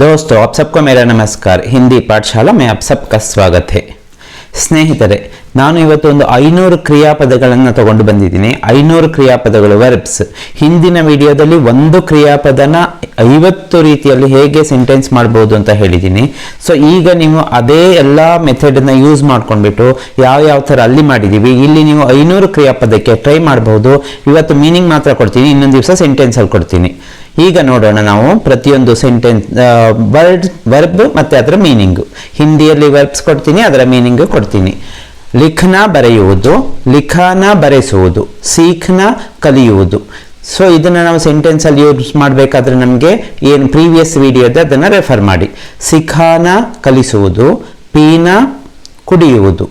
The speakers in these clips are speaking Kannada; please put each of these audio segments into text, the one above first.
दोस्तों, आप सबको मेरा नमस्कार। हिंदी पाठशाला में आप सबका स्वागत है। ಸ್ನೇಹಿತರೆ, ನಾನು ಇವತ್ತು ಒಂದು 500 ಕ್ರಿಯಾಪದಗಳನ್ನು ತಗೊಂಡು ಬಂದಿದ್ದೀನಿ. 500 ಕ್ರಿಯಾಪದಗಳು, ವರ್ಬ್ಸ್. ಹಿಂದಿನ ವಿಡಿಯೋದಲ್ಲಿ ಒಂದು ಕ್ರಿಯಾಪದನ 50 ರೀತಿಯಲ್ಲಿ ಹೇಗೆ ಸೆಂಟೆನ್ಸ್ ಮಾಡಬಹುದು ಅಂತ ಹೇಳಿದ್ದೀನಿ. ಸೊ ಈಗ ನೀವು ಅದೇ ಎಲ್ಲ ಮೆಥಡನ್ನ ಯೂಸ್ ಮಾಡ್ಕೊಂಡ್ಬಿಟ್ಟು ಯಾವ ಥರ ಅಲ್ಲಿ ಮಾಡಿದ್ದೀವಿ, ಇಲ್ಲಿ ನೀವು 500 ಕ್ರಿಯಾಪದಕ್ಕೆ ಟ್ರೈ ಮಾಡಬಹುದು. ಇವತ್ತು ಮೀನಿಂಗ್ ಮಾತ್ರ ಕೊಡ್ತೀನಿ, ಇನ್ನೊಂದು ದಿವಸ ಸೆಂಟೆನ್ಸ್ ಅಲ್ಲಿ ಕೊಡ್ತೀನಿ. ಈಗ ನೋಡೋಣ ನಾವು ಪ್ರತಿಯೊಂದು ಸೆಂಟೆನ್ಸ್ ವರ್ಬ್ ಮತ್ತೆ ಅದರ ಮೀನಿಂಗು. ಹಿಂದಿಯಲ್ಲಿ ವರ್ಬ್ಸ್ ಕೊಡ್ತೀನಿ, ಅದರ ಮೀನಿಂಗು ಕೊಡ್ತೀನಿ. ಲಿಖನ ಬರೆಯುವುದು, ಲಿಖಾನ ಬರೆಸುವುದು, ಸೀಖ್ನ ಕಲಿಯುವುದು. ಸೊ ಇದನ್ನ ನಾವು ಸೆಂಟೆನ್ಸ್ ಅಲ್ಲಿ ಯೂಸ್ ಮಾಡಬೇಕಾದ್ರೆ ನಮಗೆ ಏನು ಪ್ರೀವಿಯಸ್ ವಿಡಿಯೋ ಇದೆ ಅದನ್ನ ರೆಫರ್ ಮಾಡಿ. ಸಿಖಾನ ಕಲಿಸುವುದು, ಪೀನ ಕುಡಿಯುವುದು,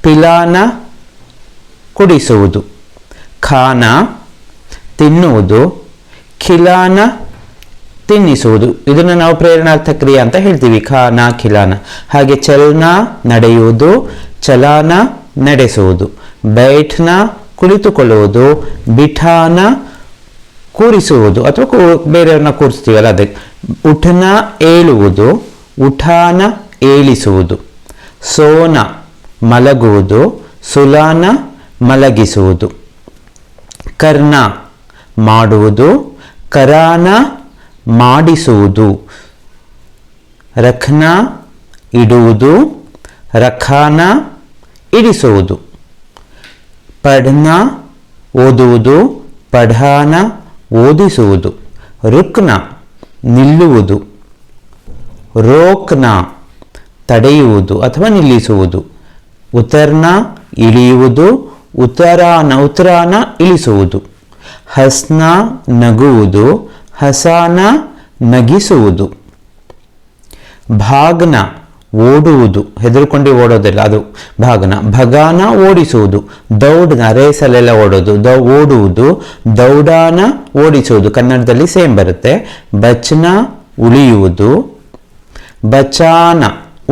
ಪಿಲಾನ ಕುಡಿಸುವುದು, ಖಾನ ತಿನ್ನುವುದು, ಖಿಲಾನ ತಿನ್ನಿಸುವುದು. ಇದನ್ನು ನಾವು ಪ್ರೇರಣಾರ್ಥ ಕ್ರಿಯೆ ಅಂತ ಹೇಳ್ತೀವಿ, ಖಾನ ಖಿಲಾನ. ಹಾಗೆ ಚಲನ ನಡೆಯುವುದು, ಚಲಾನ ನಡೆಸುವುದು, ಬೈಠ್ನ ಕುಳಿತುಕೊಳ್ಳುವುದು, ಬಿಠಾನ ಕೂರಿಸುವುದು ಅಥವಾ ಬೇರೆಯವ್ರನ್ನ ಕೂರಿಸ್ತೀವಲ್ಲ ಅದಕ್ಕೆ. ಉಠನ ಏಳುವುದು, ಉಠಾನ ಏಳಿಸುವುದು, ಸೋನ ಮಲಗುವುದು, ಸುಲಾನ ಮಲಗಿಸುವುದು, ಕರ್ಣ ಮಾಡುವುದು, ಕರಾನ ಮಾಡಿಸುವುದು, ರಖ್ನ ಇಡುವುದು, ರಖಾನ ಇಡಿಸುವುದು, ಪಢ್ನ ಓದುವುದು, ಪಢಾನ ಓದಿಸುವುದು, ರುಕ್ನ ನಿಲ್ಲುವುದು, ರೋಕ್ನ ತಡೆಯುವುದು ಅಥವಾ ನಿಲ್ಲಿಸುವುದು, ಉತರ್ನ ಇಳಿಯುವುದು, ಉತ್ತರಾನ ಇಳಿಸುವುದು, ಹಸ್ನ ನಗುವುದು, ಹಸಾನ ನಗಿಸುವುದು, ಭಾಗ್ನ ಓಡುವುದು, ಹೆದರ್ಕೊಂಡು ಓಡೋದಿಲ್ಲ ಅದು ಭಾಗ್ನ, ಭಗಾನ ಓಡಿಸುವುದು, ದೌಡ್ನ ರೇಸಲ್ಲೆಲ್ಲ ಓಡೋದು, ಓಡುವುದು, ದೌಡಾನ ಓಡಿಸುವುದು, ಕನ್ನಡದಲ್ಲಿ ಸೇಮ್ ಬರುತ್ತೆ. ಬಚ್ನ ಉಳಿಯುವುದು, ಬಚಾನ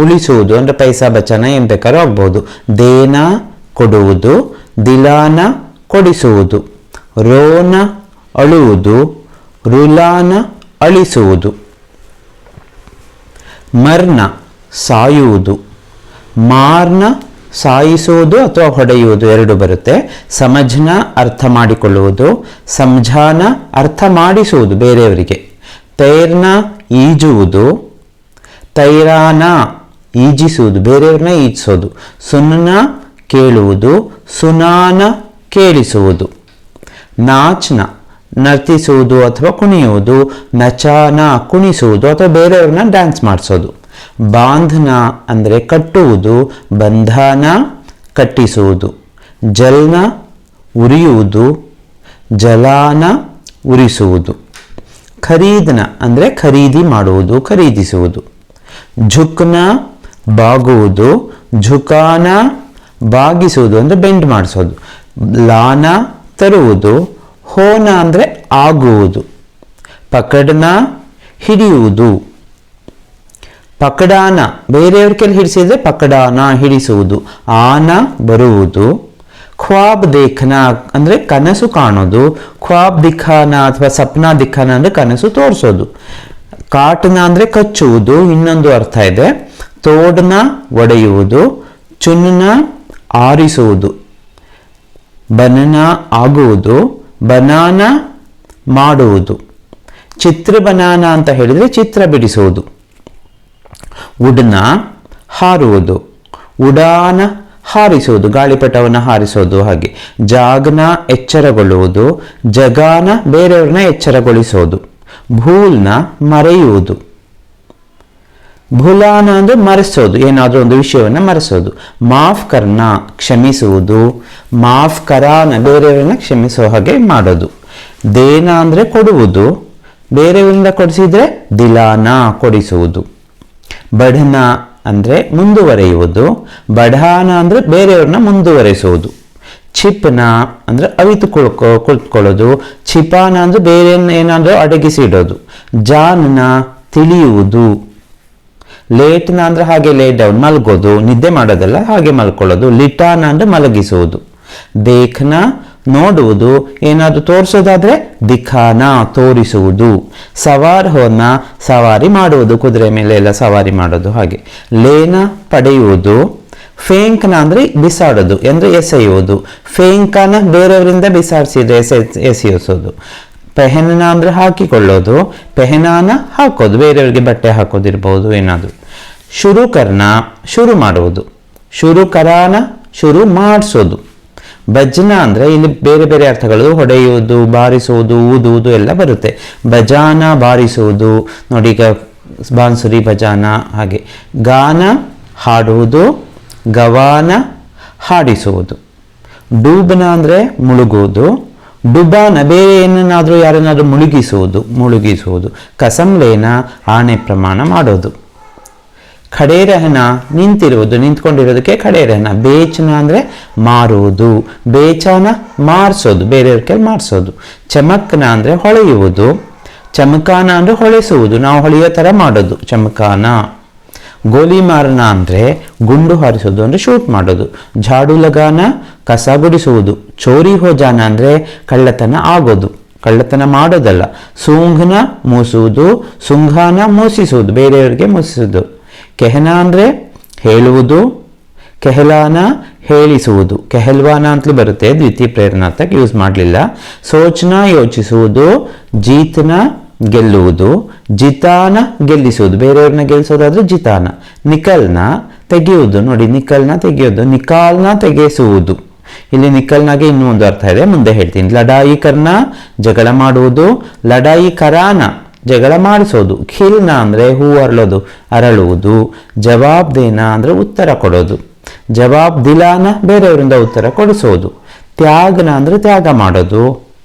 ಉಳಿಸುವುದು ಅಂದರೆ ಪೈಸಾ ಬಚಾನ ಏನ್ ಬೇಕಾದ್ರೂ ಆಗ್ಬಹುದು, ದೇನ ಕೊಡುವುದು, ದಿಲಾನ ಕೊಡಿಸುವುದು, ರೋನ ಅಳುವುದು, ರುಲಾನ ಅಳಿಸುವುದು, ಮರ್ನ ಸಾಯುವುದು, ಮಾರ್ನ ಸಾಯಿಸುವುದು ಅಥವಾ ಹೊಡೆಯುವುದು ಎರಡು ಬರುತ್ತೆ. ಸಮಜ್ನ ಅರ್ಥ ಮಾಡಿಕೊಳ್ಳುವುದು, ಸಮझाना ಅರ್ಥ ಮಾಡಿಸುವುದು ಬೇರೆಯವರಿಗೆ, ತೈರ್ನ ಈಜುವುದು, ತೈರಾನ ಈಜಿಸುವುದು ಬೇರೆಯವ್ರನ್ನ ಈಜಿಸೋದು, ಸುನ್ನ ಕೇಳುವುದು, ಸುನಾನ ಕೇಳಿಸುವುದು, ನಾಚ್ನ ನರ್ತಿಸುವುದು ಅಥವಾ ಕುಣಿಯುವುದು, ನಚಾನ ಕುಣಿಸುವುದು ಅಥವಾ ಬೇರೆಯವ್ರನ್ನ ಡ್ಯಾನ್ಸ್ ಮಾಡಿಸೋದು, ಬಾಂಧನ ಅಂದರೆ ಕಟ್ಟುವುದು, ಬಂಧನ ಕಟ್ಟಿಸುವುದು, ಜಲ್ನ ಉರಿಯುವುದು, ಜಲಾನ ಉರಿಸುವುದು, ಖರೀದನ ಅಂದರೆ ಖರೀದಿ ಮಾಡುವುದು, ಖರೀದಿಸುವುದು, ಝುಕ್ನ ಬಾಗುವುದು, ಝುಕಾನ ಬಾಗಿಸುವುದು ಅಂದರೆ ಬೆಂಡ್ ಮಾಡಿಸೋದು, ಲಾನ ತರುವುದು, ಹೋನ ಅಂದರೆ ಆಗುವುದು, ಪಕಡ್ನ ಹಿಡಿಯುವುದು, ಪಕಡಾನ ಬೇರೆಯವ್ರ ಕೈಲಿ ಹಿಡಿಸಿದ್ರೆ ಪಕಡಾನ ಹಿಡಿಸುವುದು, ಆನ ಬರುವುದು, ಖ್ವಾಬ್ ದೇಖನ ಅಂದರೆ ಕನಸು ಕಾಣೋದು, ಖ್ವಾಬ್ ದಿಖಾನ ಅಥವಾ ಸಪ್ನಾ ದಿಖಾನ ಅಂದರೆ ಕನಸು ತೋರಿಸೋದು, ಕಾಟ್ನ ಅಂದರೆ ಕಚ್ಚುವುದು ಇನ್ನೊಂದು ಅರ್ಥ ಇದೆ, ತೋಡ್ನ ಒಡೆಯುವುದು, ಚುನ್ನ ಆರಿಸುವುದು, ಬನನ ಆಗುವುದು, ಬನಾನ ಮಾಡುವುದು, ಚಿತ್ರ ಬನಾನ ಅಂತ ಹೇಳಿದ್ರೆ ಚಿತ್ರ ಬಿಡಿಸುವುದು, ಉಡ್ನ ಹಾರುವುದು, ಉಡಾನ ಹಾರಿಸುವುದು ಗಾಳಿಪಟವನ್ನು ಹಾರಿಸೋದು. ಹಾಗೆ ಜಾಗ್ನ ಎಚ್ಚರಗೊಳ್ಳುವುದು, ಜಗಾನ ಬೇರೆಯವ್ರನ್ನ ಎಚ್ಚರಗೊಳಿಸೋದು, ಭೂಲ್ನ ಮರೆಯುವುದು, ಭುಲಾನ ಅಂದ್ರೆ ಮರೆಸೋದು, ಏನಾದರೂ ಒಂದು ವಿಷಯವನ್ನು ಮರೆಸೋದು, ಮಾಫ್ ಕರ್ನ ಕ್ಷಮಿಸುವುದು, ಮಾಫ್ ಕರಾನ ಬೇರೆಯವರನ್ನ ಕ್ಷಮಿಸೋ ಹಾಗೆ ಮಾಡೋದು, ದೇನ ಅಂದ್ರೆ ಕೊಡುವುದು, ಬೇರೆಯವರಿಂದ ಕೊಡಿಸಿದ್ರೆ ದಿಲಾನ ಕೊಡಿಸುವುದು, ಬಢನ ಅಂದ್ರೆ ಮುಂದುವರೆಯುವುದು, ಬಢಾನ ಅಂದ್ರೆ ಬೇರೆಯವ್ರನ್ನ ಮುಂದುವರೆಸುವುದು, ಚಿಪ್ನ ಅಂದ್ರೆ ಅವಿತು ಕುಳಿತುಕೊಳ್ಳೋದು, ಚಿಪಾನ ಅಂದ್ರೆ ಬೇರೆ ಏನಾದರೂ ಅಡಗಿಸಿ ಇಡೋದು, ಜಾನ್ನ ತಿಳಿಯುವುದು, ಲೇಟ್ನ ಅಂದ್ರೆ ಹಾಗೆ ಲೇಟ್ ಡೌನ್ ಮಲಗೋದು, ನಿದ್ದೆ ಮಾಡೋದಲ್ಲ ಹಾಗೆ ಮಲ್ಕೊಳ್ಳೋದು, ಲಿಟಾನ ಅಂದ್ರೆ ಮಲಗಿಸುವುದು, ದೇಖ್ನ ನೋಡುವುದು, ಏನಾದರೂ ತೋರಿಸೋದಾದ್ರೆ ದಿಖಾನ ತೋರಿಸುವುದು. ಸವಾರ್ ಹೋನ ಸವಾರಿ ಮಾಡುವುದು, ಕುದುರೆ ಮೇಲೆ ಎಲ್ಲ ಸವಾರಿ ಮಾಡೋದು ಹಾಗೆ. ಲೇನ ಪಡೆಯುವುದು. ಫೇಂಕನ ಅಂದ್ರೆ ಬಿಸಾಡೋದು ಅಂದ್ರೆ ಎಸೆಯುವುದು. ಫೇಂಕನ ಬೇರೆಯವರಿಂದ ಬಿಸಾಡಿಸಿದ್ರೆ ಎಸೆಯಿಸೋದು. ಪೆಹನನ ಅಂದ್ರೆ ಹಾಕಿಕೊಳ್ಳೋದು. ಪೆಹನಾನ ಹಾಕೋದು, ಬೇರೆಯವರಿಗೆ ಬಟ್ಟೆ ಹಾಕೋದಿರ್ಬೋದು ಏನಾದ್ರು. ಶುರು ಕರ್ನ ಶುರು ಮಾಡುವುದು. ಶುರು ಕರಾನ ಶುರು ಮಾಡಿಸೋದು. ಭಜನ ಅಂದ್ರೆ ಇಲ್ಲಿ ಬೇರೆ ಬೇರೆ ಅರ್ಥಗಳು, ಹೊಡೆಯುವುದು, ಬಾರಿಸುವುದು, ಊದುವುದು ಎಲ್ಲ ಬರುತ್ತೆ. ಭಜಾನ ಬಾರಿಸುವುದು, ನೋಡಿ ಈಗ ಬಾನ್ಸುರಿ ಭಜಾನ ಹಾಗೆ. ಗಾನ ಹಾಡುವುದು. ಗವಾನ ಹಾಡಿಸುವುದು. ಡೂಬನ ಅಂದ್ರೆ ಮುಳುಗುವುದು. ಡುಬಾನ ಬೇರೆ ಏನನ್ನಾದ್ರೂ ಯಾರನ್ನಾದ್ರೂ ಮುಳುಗಿಸುವುದು. ಕಸಂಲೇನ ಆಣೆ ಪ್ರಮಾಣ ಮಾಡೋದು. ಖಡೇ ರಹನ ನಿಂತಿರುವುದು, ನಿಂತ್ಕೊಂಡಿರೋದಕ್ಕೆ ಖಡೇ ರಹನ. ಬೇಚನ ಅಂದ್ರೆ ಮಾರುವುದು. ಬೇಚಾನ ಮಾರ್ಸೋದು, ಬೇರೆಯವ್ರ ಕೈಲಿ ಮಾಡಿಸೋದು. ಚಮಕ್ನ ಅಂದ್ರೆ ಹೊಳೆಯುವುದು. ಚಮಕಾನ ಅಂದ್ರೆ ಹೊಳೆಸುವುದು, ನಾವು ಹೊಳೆಯೋ ತರ ಮಾಡೋದು ಚಮಕಾನ. ಗೋಲಿ ಮಾರನ ಅಂದ್ರೆ ಗುಂಡು ಹಾರಿಸೋದು ಅಂದ್ರೆ ಶೂಟ್ ಮಾಡೋದು. ಝಾಡು ಲಗಾನ ಕಸ ಗುಡಿಸುವುದು. ಚೋರಿ ಹೋಜಾನ ಅಂದ್ರೆ ಕಳ್ಳತನ ಆಗೋದು, ಕಳ್ಳತನ ಮಾಡೋದಲ್ಲ. ಸೂಂಘನ ಮೂಸುವುದು. ಸುಂಘಾನ ಮೋಸಿಸುವುದು, ಬೇರೆಯವರಿಗೆ ಮೋಸಿಸುವುದು. ಕೆಹನ ಅಂದ್ರೆ ಹೇಳುವುದು. ಕೆಹಲಾನ ಹೇಳಿಸುವುದು. ಕೆಹಲ್ವಾನ ಅಂತಲೂ ಬರುತ್ತೆ, ದ್ವಿತೀಯ ಪ್ರೇರಣಾರ್ಥಕ್ಕೆ ಯೂಸ್ ಮಾಡಲಿಲ್ಲ. ಸೋಚನ ಯೋಚಿಸುವುದು. ಜೀತನ ಗೆಲ್ಲುವುದು. ಜಿತಾನ ಗೆಲ್ಲಿಸುವುದು, ಬೇರೆಯವ್ರನ್ನ ಗೆಲ್ಲಿಸೋದಾದ್ರೆ ಜಿತಾನ. ನಿಕಲ್ನ ತೆಗೆಯುವುದು, ನೋಡಿ ನಿಕಲ್ನ ತೆಗೆಯೋದು. ನಿಕಾಲ್ನ ತೆಗೆಸುವುದು. ಇಲ್ಲಿ ನಿಕಲ್ನಾಗೆ ಇನ್ನೂ ಒಂದು ಅರ್ಥ ಇದೆ, ಮುಂದೆ ಹೇಳ್ತೀನಿ. ಲಡಾಯಿ ಕರ್ನ ಜಗಳ ಮಾಡುವುದು. ಲಡಾಯಿ ಕರಾನ ಜಗಳ ಮಾಡಿಸೋದು. ಖಿಲ್ನ ಅಂದ್ರೆ ಹೂ ಅರಳುವುದು. ಜವಾಬ್ ದೇನ ಅಂದ್ರೆ ಉತ್ತರ ಕೊಡೋದು. ಜವಾಬ್ ದಿಲಾನ ಬೇರೆಯವರಿಂದ ಉತ್ತರ ಕೊಡಿಸೋದು. ತ್ಯಾಗನ ಅಂದ್ರೆ ತ್ಯಾಗ ಮಾಡೋದು.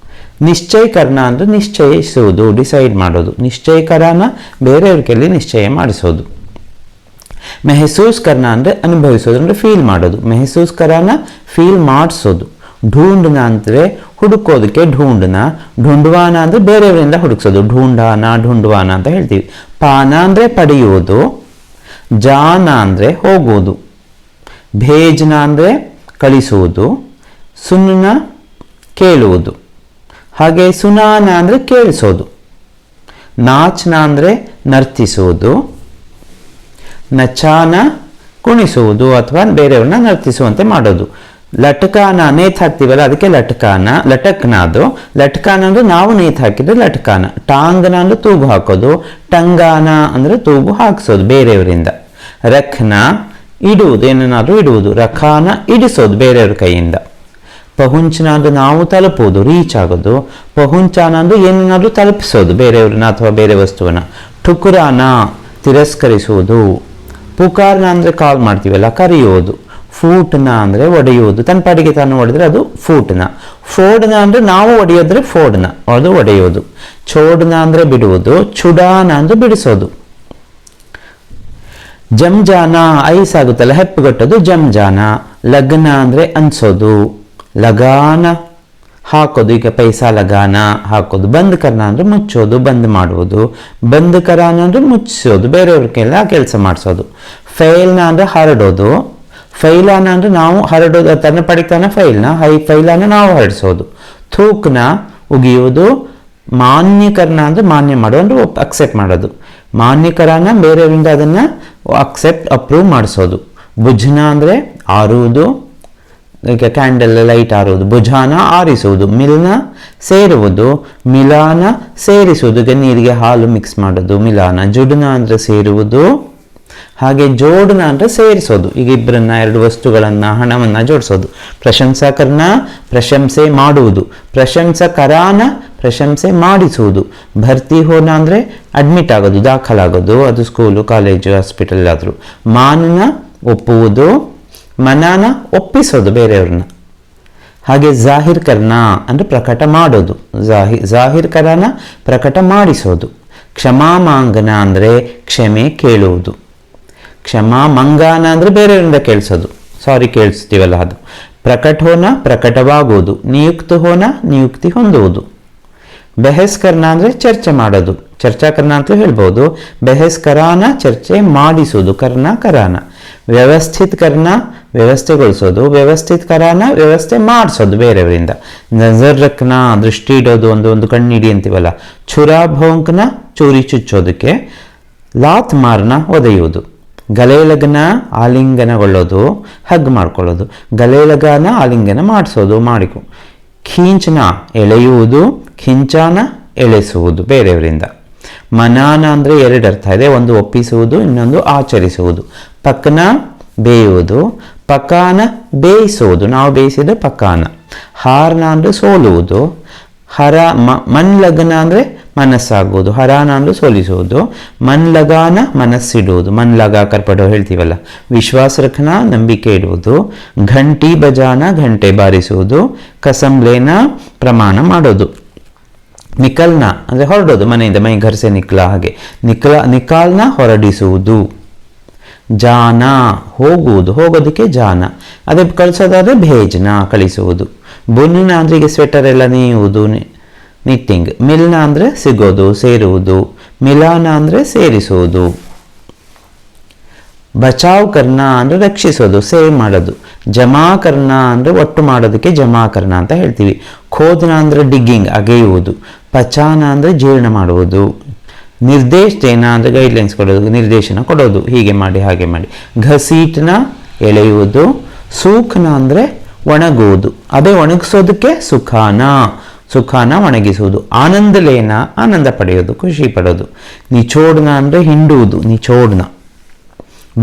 ನಿಶ್ಚಯಕರಣ ಅಂದ್ರೆ ನಿಶ್ಚಯಿಸುವುದು, ಡಿಸೈಡ್ ಮಾಡೋದು. ನಿಶ್ಚಯಕರನ ಬೇರೆಯವ್ರ ಕೈಲಿ ನಿಶ್ಚಯ ಮಾಡಿಸೋದು. ಮೆಹಸೂಸ್ ಕರ್ನ ಅಂದ್ರೆ ಅನುಭವಿಸೋದು ಅಂದ್ರೆ ಫೀಲ್ ಮಾಡೋದು. ಮೆಹಸೂಸ್ ಕರಾನ ಫೀಲ್ ಮಾಡಿಸೋದು. ಢೂಂಢನ ಅಂದ್ರೆ ಹುಡುಕೋದಕ್ಕೆ ಢೂಂಢನ. ಢುಂಡ್ವಾನ ಅಂದ್ರೆ ಬೇರೆಯವರಿಂದ ಹುಡುಕ್ಸೋದು. ಢೂಂಢಾನ ಢುಂಡ್ವಾನ ಅಂತ ಹೇಳ್ತೀವಿ. ಪಾನ ಅಂದ್ರೆ ಪಡೆಯುವುದು. ಜಾನ ಅಂದ್ರೆ ಹೋಗುವುದು. ಭೇಜನ ಅಂದ್ರೆ ಕಳಿಸುವುದು. ಸುನ್ನ ಕೇಳುವುದು. ಹಾಗೆ ಸುನಾನ ಅಂದ್ರೆ ಕೇಳಿಸೋದು. ನಾಚ್ನ ಅಂದ್ರೆ ನರ್ತಿಸುವುದು. ನಚಾನ ಕುಣಿಸುವುದು ಅಥವಾ ಬೇರೆಯವ್ರನ್ನ ನರ್ತಿಸುವಂತೆ ಮಾಡೋದು. ಲಟಕಾನ ನೇತ್ ಹಾಕ್ತೀವಲ್ಲ ಅದಕ್ಕೆ ಲಟಕಾನ. ಲಟಕ್ನ ಅದು. ಲಟಕಾನ ಅಂದ್ರೆ ನಾವು ನೇತ್ ಹಾಕಿದ್ರೆ ಲಟಕಾನ. ಟಾಂಗನ ಅಂದ್ರೆ ತೂಗು ಹಾಕೋದು. ಟಂಗಾನ ಅಂದ್ರೆ ತೂಗು ಹಾಕಿಸೋದು ಬೇರೆಯವರಿಂದ. ರಖ್ನ ಇಡುವುದು, ಏನನ್ನಾದ್ರೂ ಇಡುವುದು. ರಖಾನ ಇಡಿಸೋದು ಬೇರೆಯವ್ರ ಕೈಯಿಂದ. ಪಹುಂಚನ ಅಂದ್ರೆ ನಾವು ತಲುಪುವುದು, ರೀಚ್ ಆಗೋದು. ಪಹುಂಚಾನ ಅಂದ್ರೆ ಏನನ್ನಾದ್ರೂ ತಲುಪಿಸೋದು ಬೇರೆಯವ್ರನ್ನ ಅಥವಾ ಬೇರೆ ವಸ್ತುವನ್ನ. ಠುಕುರಾನ ತಿರಸ್ಕರಿಸುವುದು. ಪುಕಾರ್ನ ಅಂದ್ರೆ ಕಾಲ್ ಮಾಡ್ತೀವಲ್ಲ ಕರೆಯುವುದು. ಫೂಟ್ನ ಅಂದ್ರೆ ಒಡೆಯುವುದು, ತನ್ನ ಪಾಡಿಗೆ ತಾನು ಹೊಡೆದ್ರೆ ಅದು ಫೂಟ್ನ. ಫೋಡ್ನ ಅಂದ್ರೆ ನಾವು ಒಡೆಯೋದ್ರೆ ಫೋಡ್ನ, ಅದು ಒಡೆಯುವುದು. ಚೋಡ್ನ ಅಂದ್ರೆ ಬಿಡುವುದು. ಚುಡಾನ ಅಂದ್ರೆ ಬಿಡಿಸೋದು. ಜಂಜಾನ ಐಸಾಗುತ್ತಲ್ಲ ಹೆಪ್ಪುಗಟ್ಟೋದು ಜಂಜಾನ. ಲಗ್ನ ಅಂದ್ರೆ ಅನ್ಸೋದು. ಲಗಾನ ಹಾಕೋದು, ಈಗ ಪೈಸಾ ಲಗಾನ ಹಾಕೋದು. ಬಂದ್ ಕರ್ನ ಅಂದ್ರೆ ಮುಚ್ಚೋದು, ಬಂದ್ ಮಾಡುವುದು. ಬಂದ್ ಕರಾನ ಅಂದ್ರೆ ಮುಚ್ಚಿಸೋದು, ಬೇರೆಯವ್ರಿಗೆಲ್ಲ ಕೆಲಸ ಮಾಡಿಸೋದು. ಫೈಲ್ನ ಅಂದ್ರೆ ಹರಡೋದು. ಫೈಲಾನ ಅಂದ್ರೆ ನಾವು ಹರಡೋದು, ತನ್ನ ಪಡಿತಾನ ಫೈಲ್ನ. ಫೈಲಾನ ನಾವು ಹರಡಿಸೋದು. ಥೂಕ್ನ ಉಗಿಯುವುದು. ಮಾನ್ಯಕರಣ ಅಂದ್ರೆ ಮಾನ್ಯ ಮಾಡೋದು ಅಂದ್ರೆ ಅಕ್ಸೆಪ್ಟ್ ಮಾಡೋದು. ಮಾನ್ಯಕರನ ಬೇರೆಯವರಿಂದ ಅದನ್ನ ಅಪ್ರೂವ್ ಮಾಡಿಸೋದು. ಭುಜ್ನ ಅಂದ್ರೆ ಆರುವುದು, ಈಗ ಕ್ಯಾಂಡಲ್ ಲೈಟ್ ಆರುವುದು. ಭುಜಾನ ಆರಿಸುವುದು. ಮಿಲ್ನ ಸೇರುವುದು. ಮಿಲಾನ ಸೇರಿಸುವುದು, ಈಗ ನೀರಿಗೆ ಹಾಲು ಮಿಕ್ಸ್ ಮಾಡೋದು ಮಿಲಾನ. ಜುಡ್ನ ಅಂದ್ರೆ ಸೇರುವುದು. ಹಾಗೆ ಜೋಡನ ಅಂದ್ರೆ ಸೇರಿಸೋದು, ಈಗ ಇಬ್ಬರನ್ನ ಎರಡು ವಸ್ತುಗಳನ್ನ ಹಣವನ್ನ ಜೋಡಿಸೋದು. ಪ್ರಶಂಸಕರನ ಪ್ರಶಂಸೆ ಮಾಡುವುದು. ಪ್ರಶಂಸಕರಾನ ಪ್ರಶಂಸೆ ಮಾಡಿಸುವುದು. ಭರ್ತಿ ಹೋನ ಅಂದ್ರೆ ಅಡ್ಮಿಟ್ ಆಗೋದು, ದಾಖಲಾಗೋದು, ಅದು ಸ್ಕೂಲು ಕಾಲೇಜು ಹಾಸ್ಪಿಟಲ್ ಆದ್ರು. ಮಾನನ ಒಪ್ಪುವುದು. ಮನಾನ ಒಪ್ಪಿಸೋದು ಬೇರೆಯವ್ರನ್ನ. ಹಾಗೆ ಜಾಹಿರ್ ಕರ್ನ ಅಂದ್ರೆ ಪ್ರಕಟ ಮಾಡೋದು. ಜಾಹಿರ್ ಕರಾನ ಪ್ರಕಟ ಮಾಡಿಸೋದು. ಕ್ಷಮಾ ಮಾಂಗನ ಅಂದ್ರೆ ಕ್ಷಮೆ ಕೇಳುವುದು. ಕ್ಷಮಾ ಮಂಗಾನ ಅಂದ್ರೆ ಬೇರೆಯವರಿಂದ ಕೇಳಿಸೋದು, ಸಾರಿ ಕೇಳಿಸ್ತೀವಲ್ಲ ಅದು. ಪ್ರಕಟ ಹೋನ ಪ್ರಕಟವಾಗುವುದು. ನಿಯುಕ್ತ ಹೋನ ನಿಯುಕ್ತಿ ಹೊಂದುವುದು. ಬೆಹಸ್ ಕರ್ನ ಅಂದ್ರೆ ಚರ್ಚೆ ಮಾಡೋದು, ಚರ್ಚಾ ಕರ್ನ ಅಂತಲೂ ಹೇಳ್ಬೋದು. ಬೆಹಸ್ ಕರಾನ ಚರ್ಚೆ ಮಾಡಿಸುವುದು. ಕರ್ನ ಕರಾನ. ವ್ಯವಸ್ಥಿತ ಕರ್ನ ವ್ಯವಸ್ಥೆಗೊಳಿಸೋದು, ವ್ಯವಸ್ಥಿತ ಕರಾನ ವ್ಯವಸ್ಥೆ ಮಾಡಿಸೋದು ಬೇರೆಯವರಿಂದ. ನಜರ್ ರಖ್ನ ದೃಷ್ಟಿ ಇಡೋದು, ಒಂದು ಕಣ್ಣಿಡಿ ಅಂತೀವಲ್ಲ. ಚುರಾ ಭೋಂಕ್ನ ಚೂರಿ ಚುಚ್ಚೋದಕ್ಕೆ. ಲಾತ್ ಮಾರ್ನ ಒದೆಯುವುದು. ಗಲೆ ಲಗ್ನ ಆಲಿಂಗನಗೊಳ್ಳೋದು, ಹಗ್ ಮಾಡ್ಕೊಳ್ಳೋದು. ಗಲೆ ಲಗಾನ ಆಲಿಂಗನ ಮಾಡಿಸೋದು, ಮಾಡಿಕೊ. ಖೀಂಚನ ಎಳೆಯುವುದು, ಖಿಂಚಾನ ಎಳೆಸುವುದು ಬೇರೆಯವರಿಂದ. ಮನಾನ ಅಂದರೆ ಎರಡು ಅರ್ಥ ಇದೆ, ಒಂದು ಒಪ್ಪಿಸುವುದು, ಇನ್ನೊಂದು ಆಚರಿಸುವುದು. ಪಕ್ನ ಬೇಯುವುದು, ಪಕಾನ ಬೇಯಿಸುವುದು, ನಾವು ಬೇಯಿಸಿದ್ರೆ ಪಕಾನ. ಹಾರ್ನ ಅಂದರೆ ಸೋಲುವುದು. ಮನ್ ಲಗ್ನ ಅಂದರೆ ಮನಸ್ಸಾಗುವುದು. ಹರಾನ ಅಂದರೆ ಸೋಲಿಸುವುದು. ಮನ್ ಲಗಾನ ಮನಸ್ಸಿಡುವುದು, ಮನ್ ಲಗಾ ಕರ್ಪಡೋ ಹೇಳ್ತೀವಲ್ಲ. ವಿಶ್ವಾಸ ರಖನ ನಂಬಿಕೆ ಇಡುವುದು. ಘಂಟಿ ಬಜಾನ ಘಂಟೆ ಬಾರಿಸುವುದು. ಕಸಂಬ್ಲೇನ ಪ್ರಮಾಣ ಮಾಡೋದು. ನಿಕಲ್ನ ಅಂದರೆ ಹೊರಡೋದು, ಮನೆಯಿಂದ ಮೈ ಘರ್ಸೆ ನಿಕ್ಲ ಹಾಗೆ. ನಿಕಾಲ್ನ ಹೊರಡಿಸುವುದು. ಜಾನ ಹೋಗುವುದು, ಹೋಗೋದಕ್ಕೆ ಜಾನ. ಅದೇ ಕಳಿಸೋದಾದ್ರೆ ಭೇಜ್ನ ಕಳಿಸುವುದು. ಬುನ್ನ ಅಂದ್ರೆ ಈಗ ಸ್ವೆಟರ್ ಎಲ್ಲ ನೇಯುವುದು, ನಿಟ್ಟಿಂಗ್. ಮಿಲ್ನ ಅಂದರೆ ಸಿಗೋದು, ಸೇರುವುದು. ಮಿಲಾನ ಅಂದರೆ ಸೇರಿಸುವುದು. ಬಚಾವ್ ಕರ್ನ ಅಂದರೆ ರಕ್ಷಿಸೋದು, ಸೇವ್ ಮಾಡೋದು. ಜಮಾ ಕರ್ನ ಅಂದರೆ ಒಟ್ಟು ಮಾಡೋದಕ್ಕೆ ಜಮಾ ಕರ್ನ ಅಂತ ಹೇಳ್ತೀವಿ. ಖೋದನ ಅಂದರೆ ಡಿಗ್ಗಿಂಗ್, ಅಗೆಯುವುದು. ಪಚಾನ ಅಂದರೆ ಜೀರ್ಣ ಮಾಡುವುದು. ನಿರ್ದೇಶನ ಅಂದರೆ ಗೈಡ್ಲೈನ್ಸ್ ಕೊಡೋದು, ನಿರ್ದೇಶನ ಕೊಡೋದು, ಹೀಗೆ ಮಾಡಿ ಹಾಗೆ ಮಾಡಿ. ಘಸೀಟ್ನ ಎಳೆಯುವುದು. ಸೂಖ್ನ ಅಂದರೆ ಒಣಗುವುದು, ಅದೇ ಒಣಗಿಸೋದಕ್ಕೆ ಸುಖಾನ ಒಣಗಿಸುವುದು. ಆನಂದಲೇನ ಆನಂದ ಪಡೆಯೋದು, ಖುಷಿ ಪಡೋದು. ನಿಚೋಡ್ನ ಅಂದರೆ ಹಿಂಡುವುದು, ನಿಚೋಡ್ನ.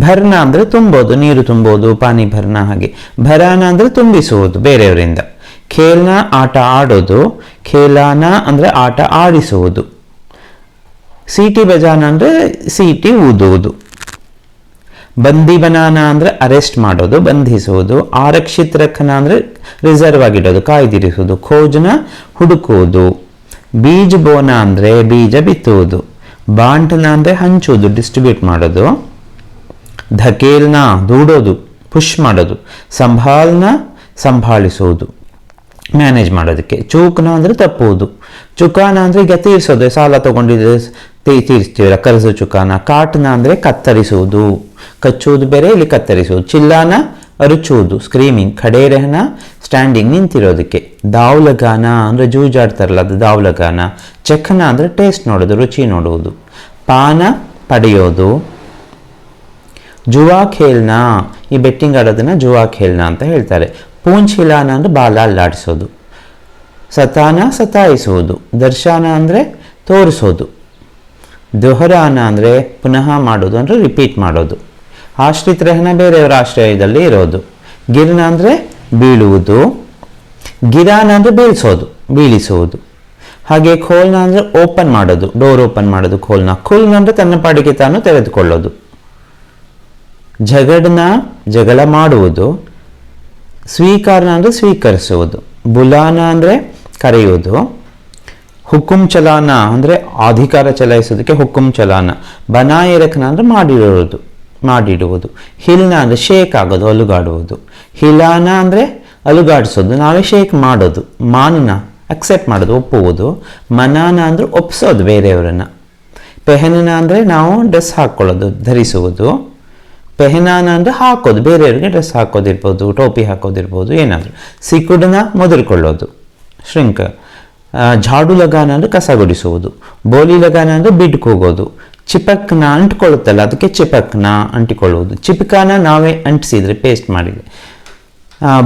ಭರ್ನ ಅಂದರೆ ತುಂಬೋದು, ನೀರು ತುಂಬೋದು, ಪಾನಿ ಭರ್ನ ಹಾಗೆ. ಭರಾನ ಅಂದರೆ ತುಂಬಿಸುವುದು ಬೇರೆಯವರಿಂದ. ಖೇಲ್ನ ಆಟ ಆಡೋದು. ಖೇಲಾನ ಅಂದರೆ ಆಟ ಆಡಿಸುವುದು. ಸೀಟಿ ಬಜಾನ ಅಂದರೆ ಸೀಟಿ ಊದುವುದು. ಬಂದಿ ಬನಾನ ಅಂದರೆ ಅರೆಸ್ಟ್ ಮಾಡೋದು, ಬಂಧಿಸುವುದು. ಆರಕ್ಷಿತ್ ರಖನ ಅಂದರೆ ರಿಸರ್ವ್ ಆಗಿಡೋದು, ಕಾಯ್ದಿರಿಸುವುದು. ಖೋಜ್ನ ಹುಡುಕುವುದು. ಬೀಜ ಬೋನ ಅಂದರೆ ಬೀಜ ಬಿತ್ತುವುದು. ಬಾಂಟ್ನ ಅಂದರೆ ಹಂಚುವುದು, ಡಿಸ್ಟ್ರಿಬ್ಯೂಟ್ ಮಾಡೋದು. ಧಕೇಲ್ನ ದೂಡೋದು, ಪುಷ್ ಮಾಡೋದು. ಸಂಭಾಲ್ನ ಸಂಭಾಳಿಸುವುದು, ಮ್ಯಾನೇಜ್ ಮಾಡೋದಕ್ಕೆ. ಚೂಕ್ನ ಅಂದರೆ ತಪ್ಪುವುದು. ಚುಕಾನ ಅಂದರೆ ಈಗ ತೀರಿಸೋದು, ಸಾಲ ತಗೊಂಡಿದ್ರೆ ತೀರಿಸ್ತೀವಲ್ಲ, ಕರ್ಜು ಚುಕಾನ. ಕಾಟ್ನ ಅಂದರೆ ಕತ್ತರಿಸುವುದು, ಕಚ್ಚುವುದು ಬೇರೆ, ಇಲ್ಲಿ ಕತ್ತರಿಸುವುದು. ಚಿಲ್ಲಾನ ಅರುಚುವುದು, ಸ್ಕ್ರೀಮಿಂಗ್. ಖಡೇರಹನ ಸ್ಟ್ಯಾಂಡಿಂಗ್, ನಿಂತಿರೋದಕ್ಕೆ. ದಾವ್ಲಗಾನ ಅಂದರೆ ಜೂಜಾಡ್ತಾರಲ್ಲ ಅದು ದಾವ್ಲಗಾನ. ಚಖನ ಅಂದರೆ ಟೇಸ್ಟ್ ನೋಡೋದು, ರುಚಿ ನೋಡುವುದು. ಪಾನ ಪಡೆಯೋದು. ಜುವಾ ಖೇಲ್ನ, ಈ ಬೆಟ್ಟಿಂಗ್ ಆಡೋದನ್ನ ಜುವಾ ಖೇಲ್ನ ಅಂತ ಹೇಳ್ತಾರೆ. ಪೂಂಚ್ ಹಿಲಾನ ಅಂದರೆ ಬಾಲ ಅಲ್ಲಾಡಿಸೋದು. ಸತಾನ ಸತಾಯಿಸುವುದು. ದರ್ಶಾನ ಅಂದರೆ ತೋರಿಸೋದು. ದೊಹರಾನ ಅಂದರೆ ಪುನಃ ಮಾಡೋದು, ಅಂದರೆ ರಿಪೀಟ್ ಮಾಡೋದು. ಆಶ್ರಿತ ರಹನ ಬೇರೆಯವರ ಆಶ್ರಯದಲ್ಲಿ ಇರೋದು. ಗಿರ್ನ ಅಂದರೆ ಬೀಳುವುದು. ಗಿರಾನ ಅಂದರೆ ಬೀಳಿಸುವುದು. ಹಾಗೆ ಖೋಲ್ನ ಅಂದರೆ ಓಪನ್ ಮಾಡೋದು, ಡೋರ್ ಓಪನ್ ಮಾಡೋದು ಖೋಲ್ನ. ಖುಲ್ನ ಅಂದರೆ ತನ್ನ ಪಾಡಿಗೆ ತಾನು ತೆರೆದುಕೊಳ್ಳೋದು. ಝಗಡ್ನ ಜಗಳ ಮಾಡುವುದು. ಸ್ವೀಕಾರನ ಅಂದರೆ ಸ್ವೀಕರಿಸುವುದು. ಬುಲಾನ ಅಂದರೆ ಕರೆಯುವುದು. ಹುಕುಂ ಚಲಾನ ಅಂದರೆ ಅಧಿಕಾರ ಚಲಾಯಿಸೋದಕ್ಕೆ ಹುಕುಂ ಚಲಾನ. ಬನಾಯಿ ರಖನ ಅಂದರೆ ಮಾಡಿಡುವುದು. ಹಿಲ್ನ ಅಂದರೆ ಶೇಕ್ ಆಗೋದು, ಅಲುಗಾಡುವುದು. ಹಿಲಾನ ಅಂದರೆ ಅಲುಗಾಡಿಸೋದು, ನಾವೇ ಶೇಕ್ ಮಾಡೋದು. ಮಾನ್ನ ಅಕ್ಸೆಪ್ಟ್ ಮಾಡೋದು, ಒಪ್ಪುವುದು. ಮನಾನ ಅಂದರೆ ಒಪ್ಸೋದು ಬೇರೆಯವರನ್ನ. ಪೆಹನನ ಅಂದರೆ ನಾವು ಡ್ರೆಸ್ ಹಾಕ್ಕೊಳ್ಳೋದು, ಧರಿಸುವುದು. ಪೆಹನಾನ ಅಂದರೆ ಹಾಕೋದು, ಬೇರೆಯವರಿಗೆ ಡ್ರೆಸ್ ಹಾಕೋದಿರ್ಬೋದು, ಟೋಪಿ ಹಾಕೋದಿರ್ಬೋದು, ಏನಾದರೂ. ಸಿಕುಡನ ಮೊದಲುಕೊಳ್ಳೋದು, ಶ್ರಿಂಕ್. ಝಾಡು ಲಗಾನ ಅಂದರೆ ಕಸ ಗುಡಿಸುವುದು. ಬೋಲಿ ಲಗಾನ ಅಂದರೆ ಬಿಡ್ ಕೂಗೋದು. ಚಿಪಕ್ನ ಅಂಟಿಕೊಳ್ಳುತ್ತಲ್ಲ ಅದಕ್ಕೆ ಚಿಪಕ್ನ ಅಂಟಿಕೊಳ್ಳುವುದು. ಚಿಪಕಾನ ನಾವೇ ಅಂಟಿಸಿದ್ರೆ ಪೇಸ್ಟ್ ಮಾಡಿದ್ರೆ.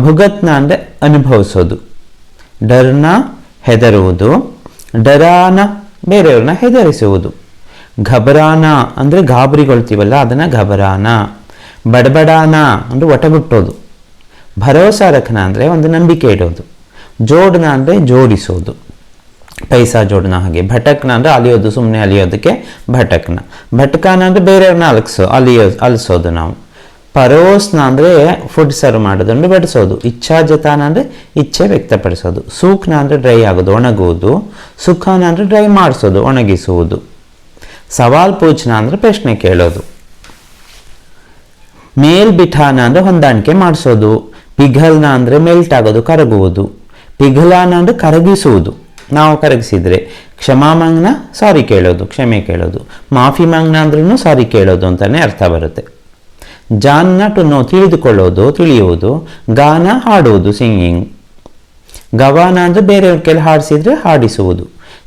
ಭುಗತ್ನ ಅಂದರೆ ಅನುಭವಿಸೋದು. ಡರ್ನ ಹೆದರುವುದು. ಡರಾನ ಬೇರೆಯವ್ರನ್ನ ಹೆದರಿಸುವುದು. ಘಬರಾನ ಅಂದರೆ ಗಾಬರಿಗೊಳ್ತೀವಲ್ಲ ಅದನ್ನು ಘಬರಾನ. ಬಡಬಡಾನ ಅಂದರೆ ಒಟಗುಟ್ಟೋದು. ಭರೋಸಾ ರಖನ ಅಂದರೆ ಒಂದು ನಂಬಿಕೆ ಇಡೋದು. ಜೋಡ್ನ ಅಂದರೆ ಜೋಡಿಸೋದು, ಪೈಸಾ ಜೋಡ್ನ ಹಾಗೆ. ಭಟಕ್ನ ಅಂದರೆ ಅಲಿಯೋದು, ಸುಮ್ಮನೆ ಅಲಿಯೋದಕ್ಕೆ ಭಟಕ್ನ. ಭಟಕಾನ ಅಂದರೆ ಬೇರೆಯವ್ರನ್ನ ಅಲಿಸೋದು ನಾವು. ಪರೋಸ್ನ ಅಂದರೆ ಫುಡ್ ಸರ್ವ್ ಮಾಡೋದು ಅಂದರೆ ಬಡಿಸೋದು. ಇಚ್ಛಾಜತಾನ ಅಂದರೆ ಇಚ್ಛೆ ವ್ಯಕ್ತಪಡಿಸೋದು. ಸೂಕ್ನ ಅಂದರೆ ಡ್ರೈ ಆಗೋದು, ಒಣಗುವುದು. ಸುಖಾನ ಅಂದರೆ ಡ್ರೈ ಮಾಡಿಸೋದು, ಒಣಗಿಸುವುದು. ಸವಾಲ್ ಪೂಚ್ನ ಅಂದರೆ ಪ್ರಶ್ನೆ ಕೇಳೋದು. ಮೇಲ್ ಬಿಠಾನ ಅಂದರೆ ಹೊಂದಾಣಿಕೆ ಮಾಡಿಸೋದು. ಪಿಘಲ್ನ ಅಂದರೆ ಮೆಲ್ಟ್ ಆಗೋದು, ಕರಗುವುದು. ಪಿಘಲಾನ ಅಂದರೆ ಕರಗಿಸುವುದು, ನಾವು ಕರಗಿಸಿದ್ರೆ. ಕ್ಷಮಾ ಮಂಗ್ನ ಸಾರಿ ಕೇಳೋದು, ಕ್ಷಮೆ ಕೇಳೋದು. ಮಾಫಿ ಮಂಗ್ನ ಅಂದ್ರೂ ಸಾರಿ ಕೇಳೋದು ಅಂತಾನೆ ಅರ್ಥ ಬರುತ್ತೆ. ಜಾನ್ನ ಟು ನೋ ತಿಳಿದುಕೊಳ್ಳೋದು, ತಿಳಿಯುವುದು. ಗಾನ ಹಾಡುವುದು, ಸಿಂಗಿಂಗ್. ಗವಾನ ಅಂದರೆ ಬೇರೆಯವ್ರ ಕೆಲ ಹಾಡಿಸಿದ್ರೆ ಹಾಡಿಸುವುದು.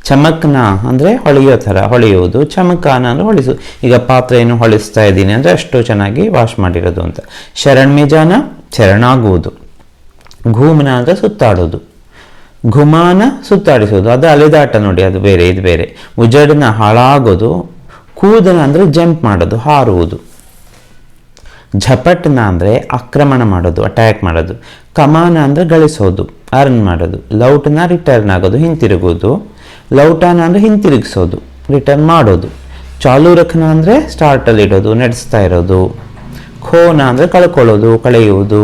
ಚಮಕ್ನ ಅಂದರೆ ಹೊಳೆಯೋ ಥರ ಹೊಳೆಯುವುದು. ಚಮಕಾನ ಅಂದರೆ ಹೊಳಿಸು. ಈಗ ಪಾತ್ರೆಯನ್ನು ಹೊಳಿಸ್ತಾ ಇದ್ದೀನಿ ಅಂದರೆ ಅಷ್ಟು ಚೆನ್ನಾಗಿ ವಾಶ್ ಮಾಡಿರೋದು ಅಂತ. ಶರಣ್ಮೇಜಾನ ಶರಣಾಗುವುದು. ಘೂಮನ ಅಂದರೆ ಸುತ್ತಾಡೋದು. ಘುಮಾನ ಸುತ್ತಾಡಿಸೋದು, ಅದು ಅಲೆದಾಟ ನೋಡಿ, ಅದು ಬೇರೆ ಇದು ಬೇರೆ. ಉಜಡನ ಹಾಳಾಗೋದು. ಕೂದನ ಅಂದರೆ ಜಂಪ್ ಮಾಡೋದು, ಹಾರುವುದು. ಝಪಟ್ನ ಅಂದರೆ ಆಕ್ರಮಣ ಮಾಡೋದು, ಅಟ್ಯಾಕ್ ಮಾಡೋದು. ಕಮಾನ ಅಂದರೆ ಗಳಿಸೋದು, ಅರ್ನ್ ಮಾಡೋದು. ಲೌಟ್ನ ರಿಟರ್ನ್ ಆಗೋದು, ಹಿಂತಿರುಗೋದು. ಲೌಟಾನ ಅಂದರೆ ಹಿಂತಿರುಗಿಸೋದು, ರಿಟರ್ನ್ ಮಾಡೋದು. ಚಾಲು ರಖನ ಅಂದರೆ ಸ್ಟಾರ್ಟಲ್ಲಿ ಇಡೋದು, ನಡೆಸ್ತಾ ಇರೋದು. ಖೋನ ಅಂದರೆ ಕಳ್ಕೊಳ್ಳೋದು, ಕಳೆಯುವುದು.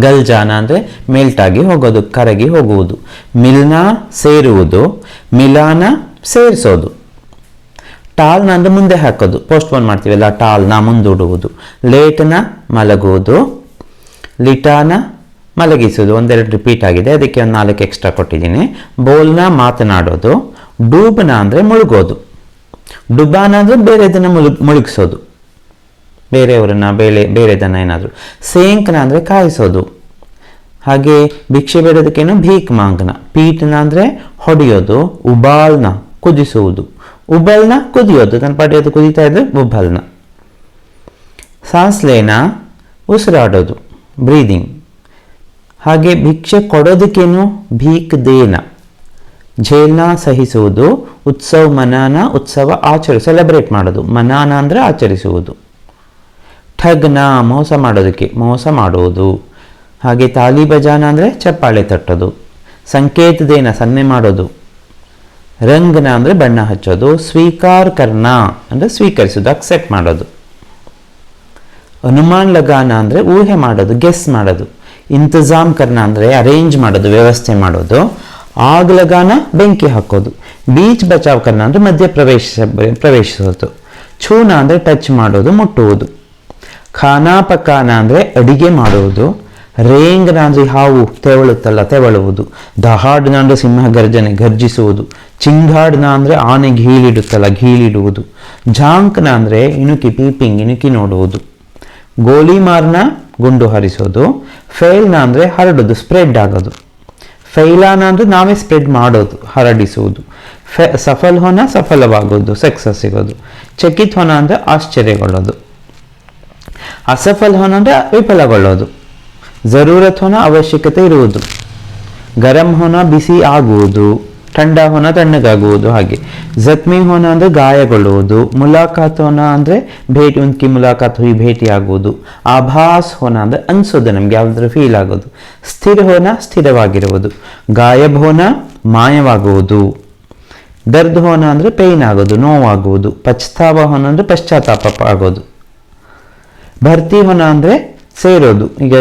ಗಲ್ಜಾನ ಅಂದರೆ ಮೆಲ್ಟಾಗಿ ಹೋಗೋದು, ಕರಗಿ ಹೋಗುವುದು. ಮಿಲ್ನ ಸೇರುವುದು. ಮಿಲಾನ ಸೇರಿಸೋದು. ಟಾಲ್ನ ಅಂದರೆ ಮುಂದೆ ಹಾಕೋದು, ಪೋಸ್ಟ್ಪೋನ್ ಮಾಡ್ತೀವಲ್ಲ, ಟಾಲ್ನ ಮುಂದೂಡುವುದು. ಲೇಟ್ನ ಮಲಗುವುದು. ಲಿಟಾನ ಮಲಗಿಸೋದು, ಒಂದೆರಡು ರಿಪೀಟ್ ಆಗಿದೆ, ಅದಕ್ಕೆ ಒಂದು 4 ಎಕ್ಸ್ಟ್ರಾ ಕೊಟ್ಟಿದ್ದೀನಿ. ಬೋಲ್ನ ಮಾತನಾಡೋದು. ಡೂಬ್ನ ಅಂದರೆ ಮುಳುಗೋದು. ಡುಬಾನ ಅಂದರೆ ಬೇರೆದನ್ನು ಮುಳುಗಿಸೋದು, ಬೇರೆಯವರನ್ನ ಬೇರೆದನ್ನು ಏನಾದರೂ. ಸೇಂಕ್ನ ಅಂದರೆ ಕಾಯಿಸೋದು. ಹಾಗೆ ಭಿಕ್ಷೆ ಬೇಡೋದಕ್ಕೇನು ಭೀಕ್ ಮಾಂಗ್ನ. ಪೀಟ್ನ ಅಂದರೆ ಹೊಡೆಯೋದು. ಉಬಾಲ್ನ ಕುದಿಸುವುದು. ಉಬಲ್ನ ಕುದಿಯೋದು, ತನ್ನ ಪಡೆಯೋದು, ಕುದೀತಾ ಇದ್ರೆ ಉಬಲ್ನ. ಸಾಸ್ಲೇನ ಉಸಿರಾಡೋದು, ಬ್ರೀದಿಂಗ್. ಹಾಗೆ ಭಿಕ್ಷೆ ಕೊಡೋದಕ್ಕೇನು ಭೀಕ್ ದೇನ. ಝೇಲ್ನ ಸಹಿಸುವುದು. ಉತ್ಸವ ಮನಾನ ಉತ್ಸವ ಸೆಲೆಬ್ರೇಟ್ ಮಾಡೋದು. ಮನಾನ ಅಂದರೆ ಆಚರಿಸುವುದು. ಠಗ್ನ ಮೋಸ ಮಾಡೋದಕ್ಕೆ, ಮೋಸ ಮಾಡುವುದು. ಹಾಗೆ ತಾಲಿ ಬಜಾನ ಅಂದರೆ ಚಪ್ಪಾಳೆ ತಟ್ಟೋದು. ಸಂಕೇತದೇನ ಸನ್ನೆ ಮಾಡೋದು. ರಂಗ್ನ ಅಂದರೆ ಬಣ್ಣ ಹಚ್ಚೋದು. ಸ್ವೀಕಾರ ಕರ್ನ ಅಂದರೆ ಸ್ವೀಕರಿಸೋದು, ಅಕ್ಸೆಪ್ಟ್ ಮಾಡೋದು. ಅನುಮಾನ್ ಲಗಾನ ಅಂದರೆ ಊಹೆ ಮಾಡೋದು, ಗೆಸ್ ಮಾಡೋದು. ಇಂತಜಾಮ್ ಕರ್ನ ಅಂದರೆ ಅರೇಂಜ್ ಮಾಡೋದು, ವ್ಯವಸ್ಥೆ ಮಾಡೋದು. ಆಗ್ ಲಗಾನ ಬೆಂಕಿ ಹಾಕೋದು. ಬೀಚ್ ಬಚಾವ್ ಕರ್ನ ಅಂದರೆ ಮಧ್ಯ ಪ್ರವೇಶಿಸೋದು. ಛೂನ ಅಂದರೆ ಟಚ್ ಮಾಡೋದು, ಮುಟ್ಟುವುದು. ಖಾನಾ ಪಕಾನ ಅಂದರೆ ಅಡಿಗೆ ಮಾಡುವುದು. ರೇಂಗ್ನ ಅಂದರೆ ಹಾವು ತೆವಳುತ್ತಲ್ಲ, ತೆವಳುವುದು. ದಹಾಡ್ನ ಅಂದರೆ ಸಿಂಹ ಗರ್ಜನೆ, ಗರ್ಜಿಸುವುದು. ಚಿಂಗಾಡ್ನ ಅಂದರೆ ಆನೆ ಘೀಲಿಡುತ್ತಲ್ಲ, ಘೀಲಿಡುವುದು. ಝಾಂಕ್ನ ಅಂದರೆ ಇಣುಕಿ, ಪೀಪಿಂಗ್, ಇಣುಕಿ ನೋಡುವುದು. ಗೋಲಿಮಾರ್ನ ಗುಂಡು ಹಾರಿಸೋದು. ಫೇಲ್ನ ಅಂದರೆ ಹರಡೋದು, ಸ್ಪ್ರೆಡ್ ಆಗೋದು. ಫೈಲಾನ ಅಂದರೆ ನಾವೇ ಸ್ಪ್ರೆಡ್ ಮಾಡೋದು, ಹರಡಿಸುವುದು. ಸಫಲ್ ಹೋನ ಸಫಲವಾಗೋದು, ಸಕ್ಸಸ್ ಸಿಗೋದು. ಚಕಿತ್ ಹೋನ ಅಂದರೆ ಆಶ್ಚರ್ಯಗೊಳ್ಳೋದು. ಅಸಫಲ್ ಹೋನ ಅಂದರೆ ವಿಫಲಗೊಳ್ಳೋದು. ಜರೂರತ್ ಹೋನ ಅವಶ್ಯಕತೆ ಇರುವುದು. ಗರಂ ಹೋನ ಬಿಸಿ ಆಗುವುದು. ठंडा होना ತಣ್ಣಗಾಗುವುದು ಹಾಗೆ. ಜಖ್ಮಿ ಹೋನ ಅಂದರೆ ಗಾಯಗೊಳ್ಳುವುದು. ಮುಲಾಕಾತ್ ಹೋನ ಅಂದರೆ ಭೇಟಿ, ಉನ್ಕಿ ಮುಲಾಕಾತ್ ಹುಯಿ, ಭೇಟಿಯಾಗುವುದು. ಆಭಾಸ್ ಹೋನ ಅಂದರೆ ಅನ್ಸೋದು, ನಮ್ಗೆ ಯಾವ್ದಾದ್ರು ಫೀಲ್ ಆಗೋದು. ಸ್ಥಿರ ಹೋನ ಸ್ಥಿರವಾಗಿರುವುದು. ಗಾಯಬ್ ಹೋನ ಮಾಯವಾಗುವುದು. ದರ್ದ್ ಹೋನ ಅಂದರೆ ಪೇಯ್ನ್ ಆಗೋದು, ನೋವಾಗುವುದು. ಪಚ್ತಾವ ಹೋನ ಅಂದರೆ ಪಶ್ಚಾತ್ತಾಪ ಆಗೋದು. ಭರ್ತಿ ಹೋನ ಅಂದರೆ ಸೇರೋದು, ಈಗ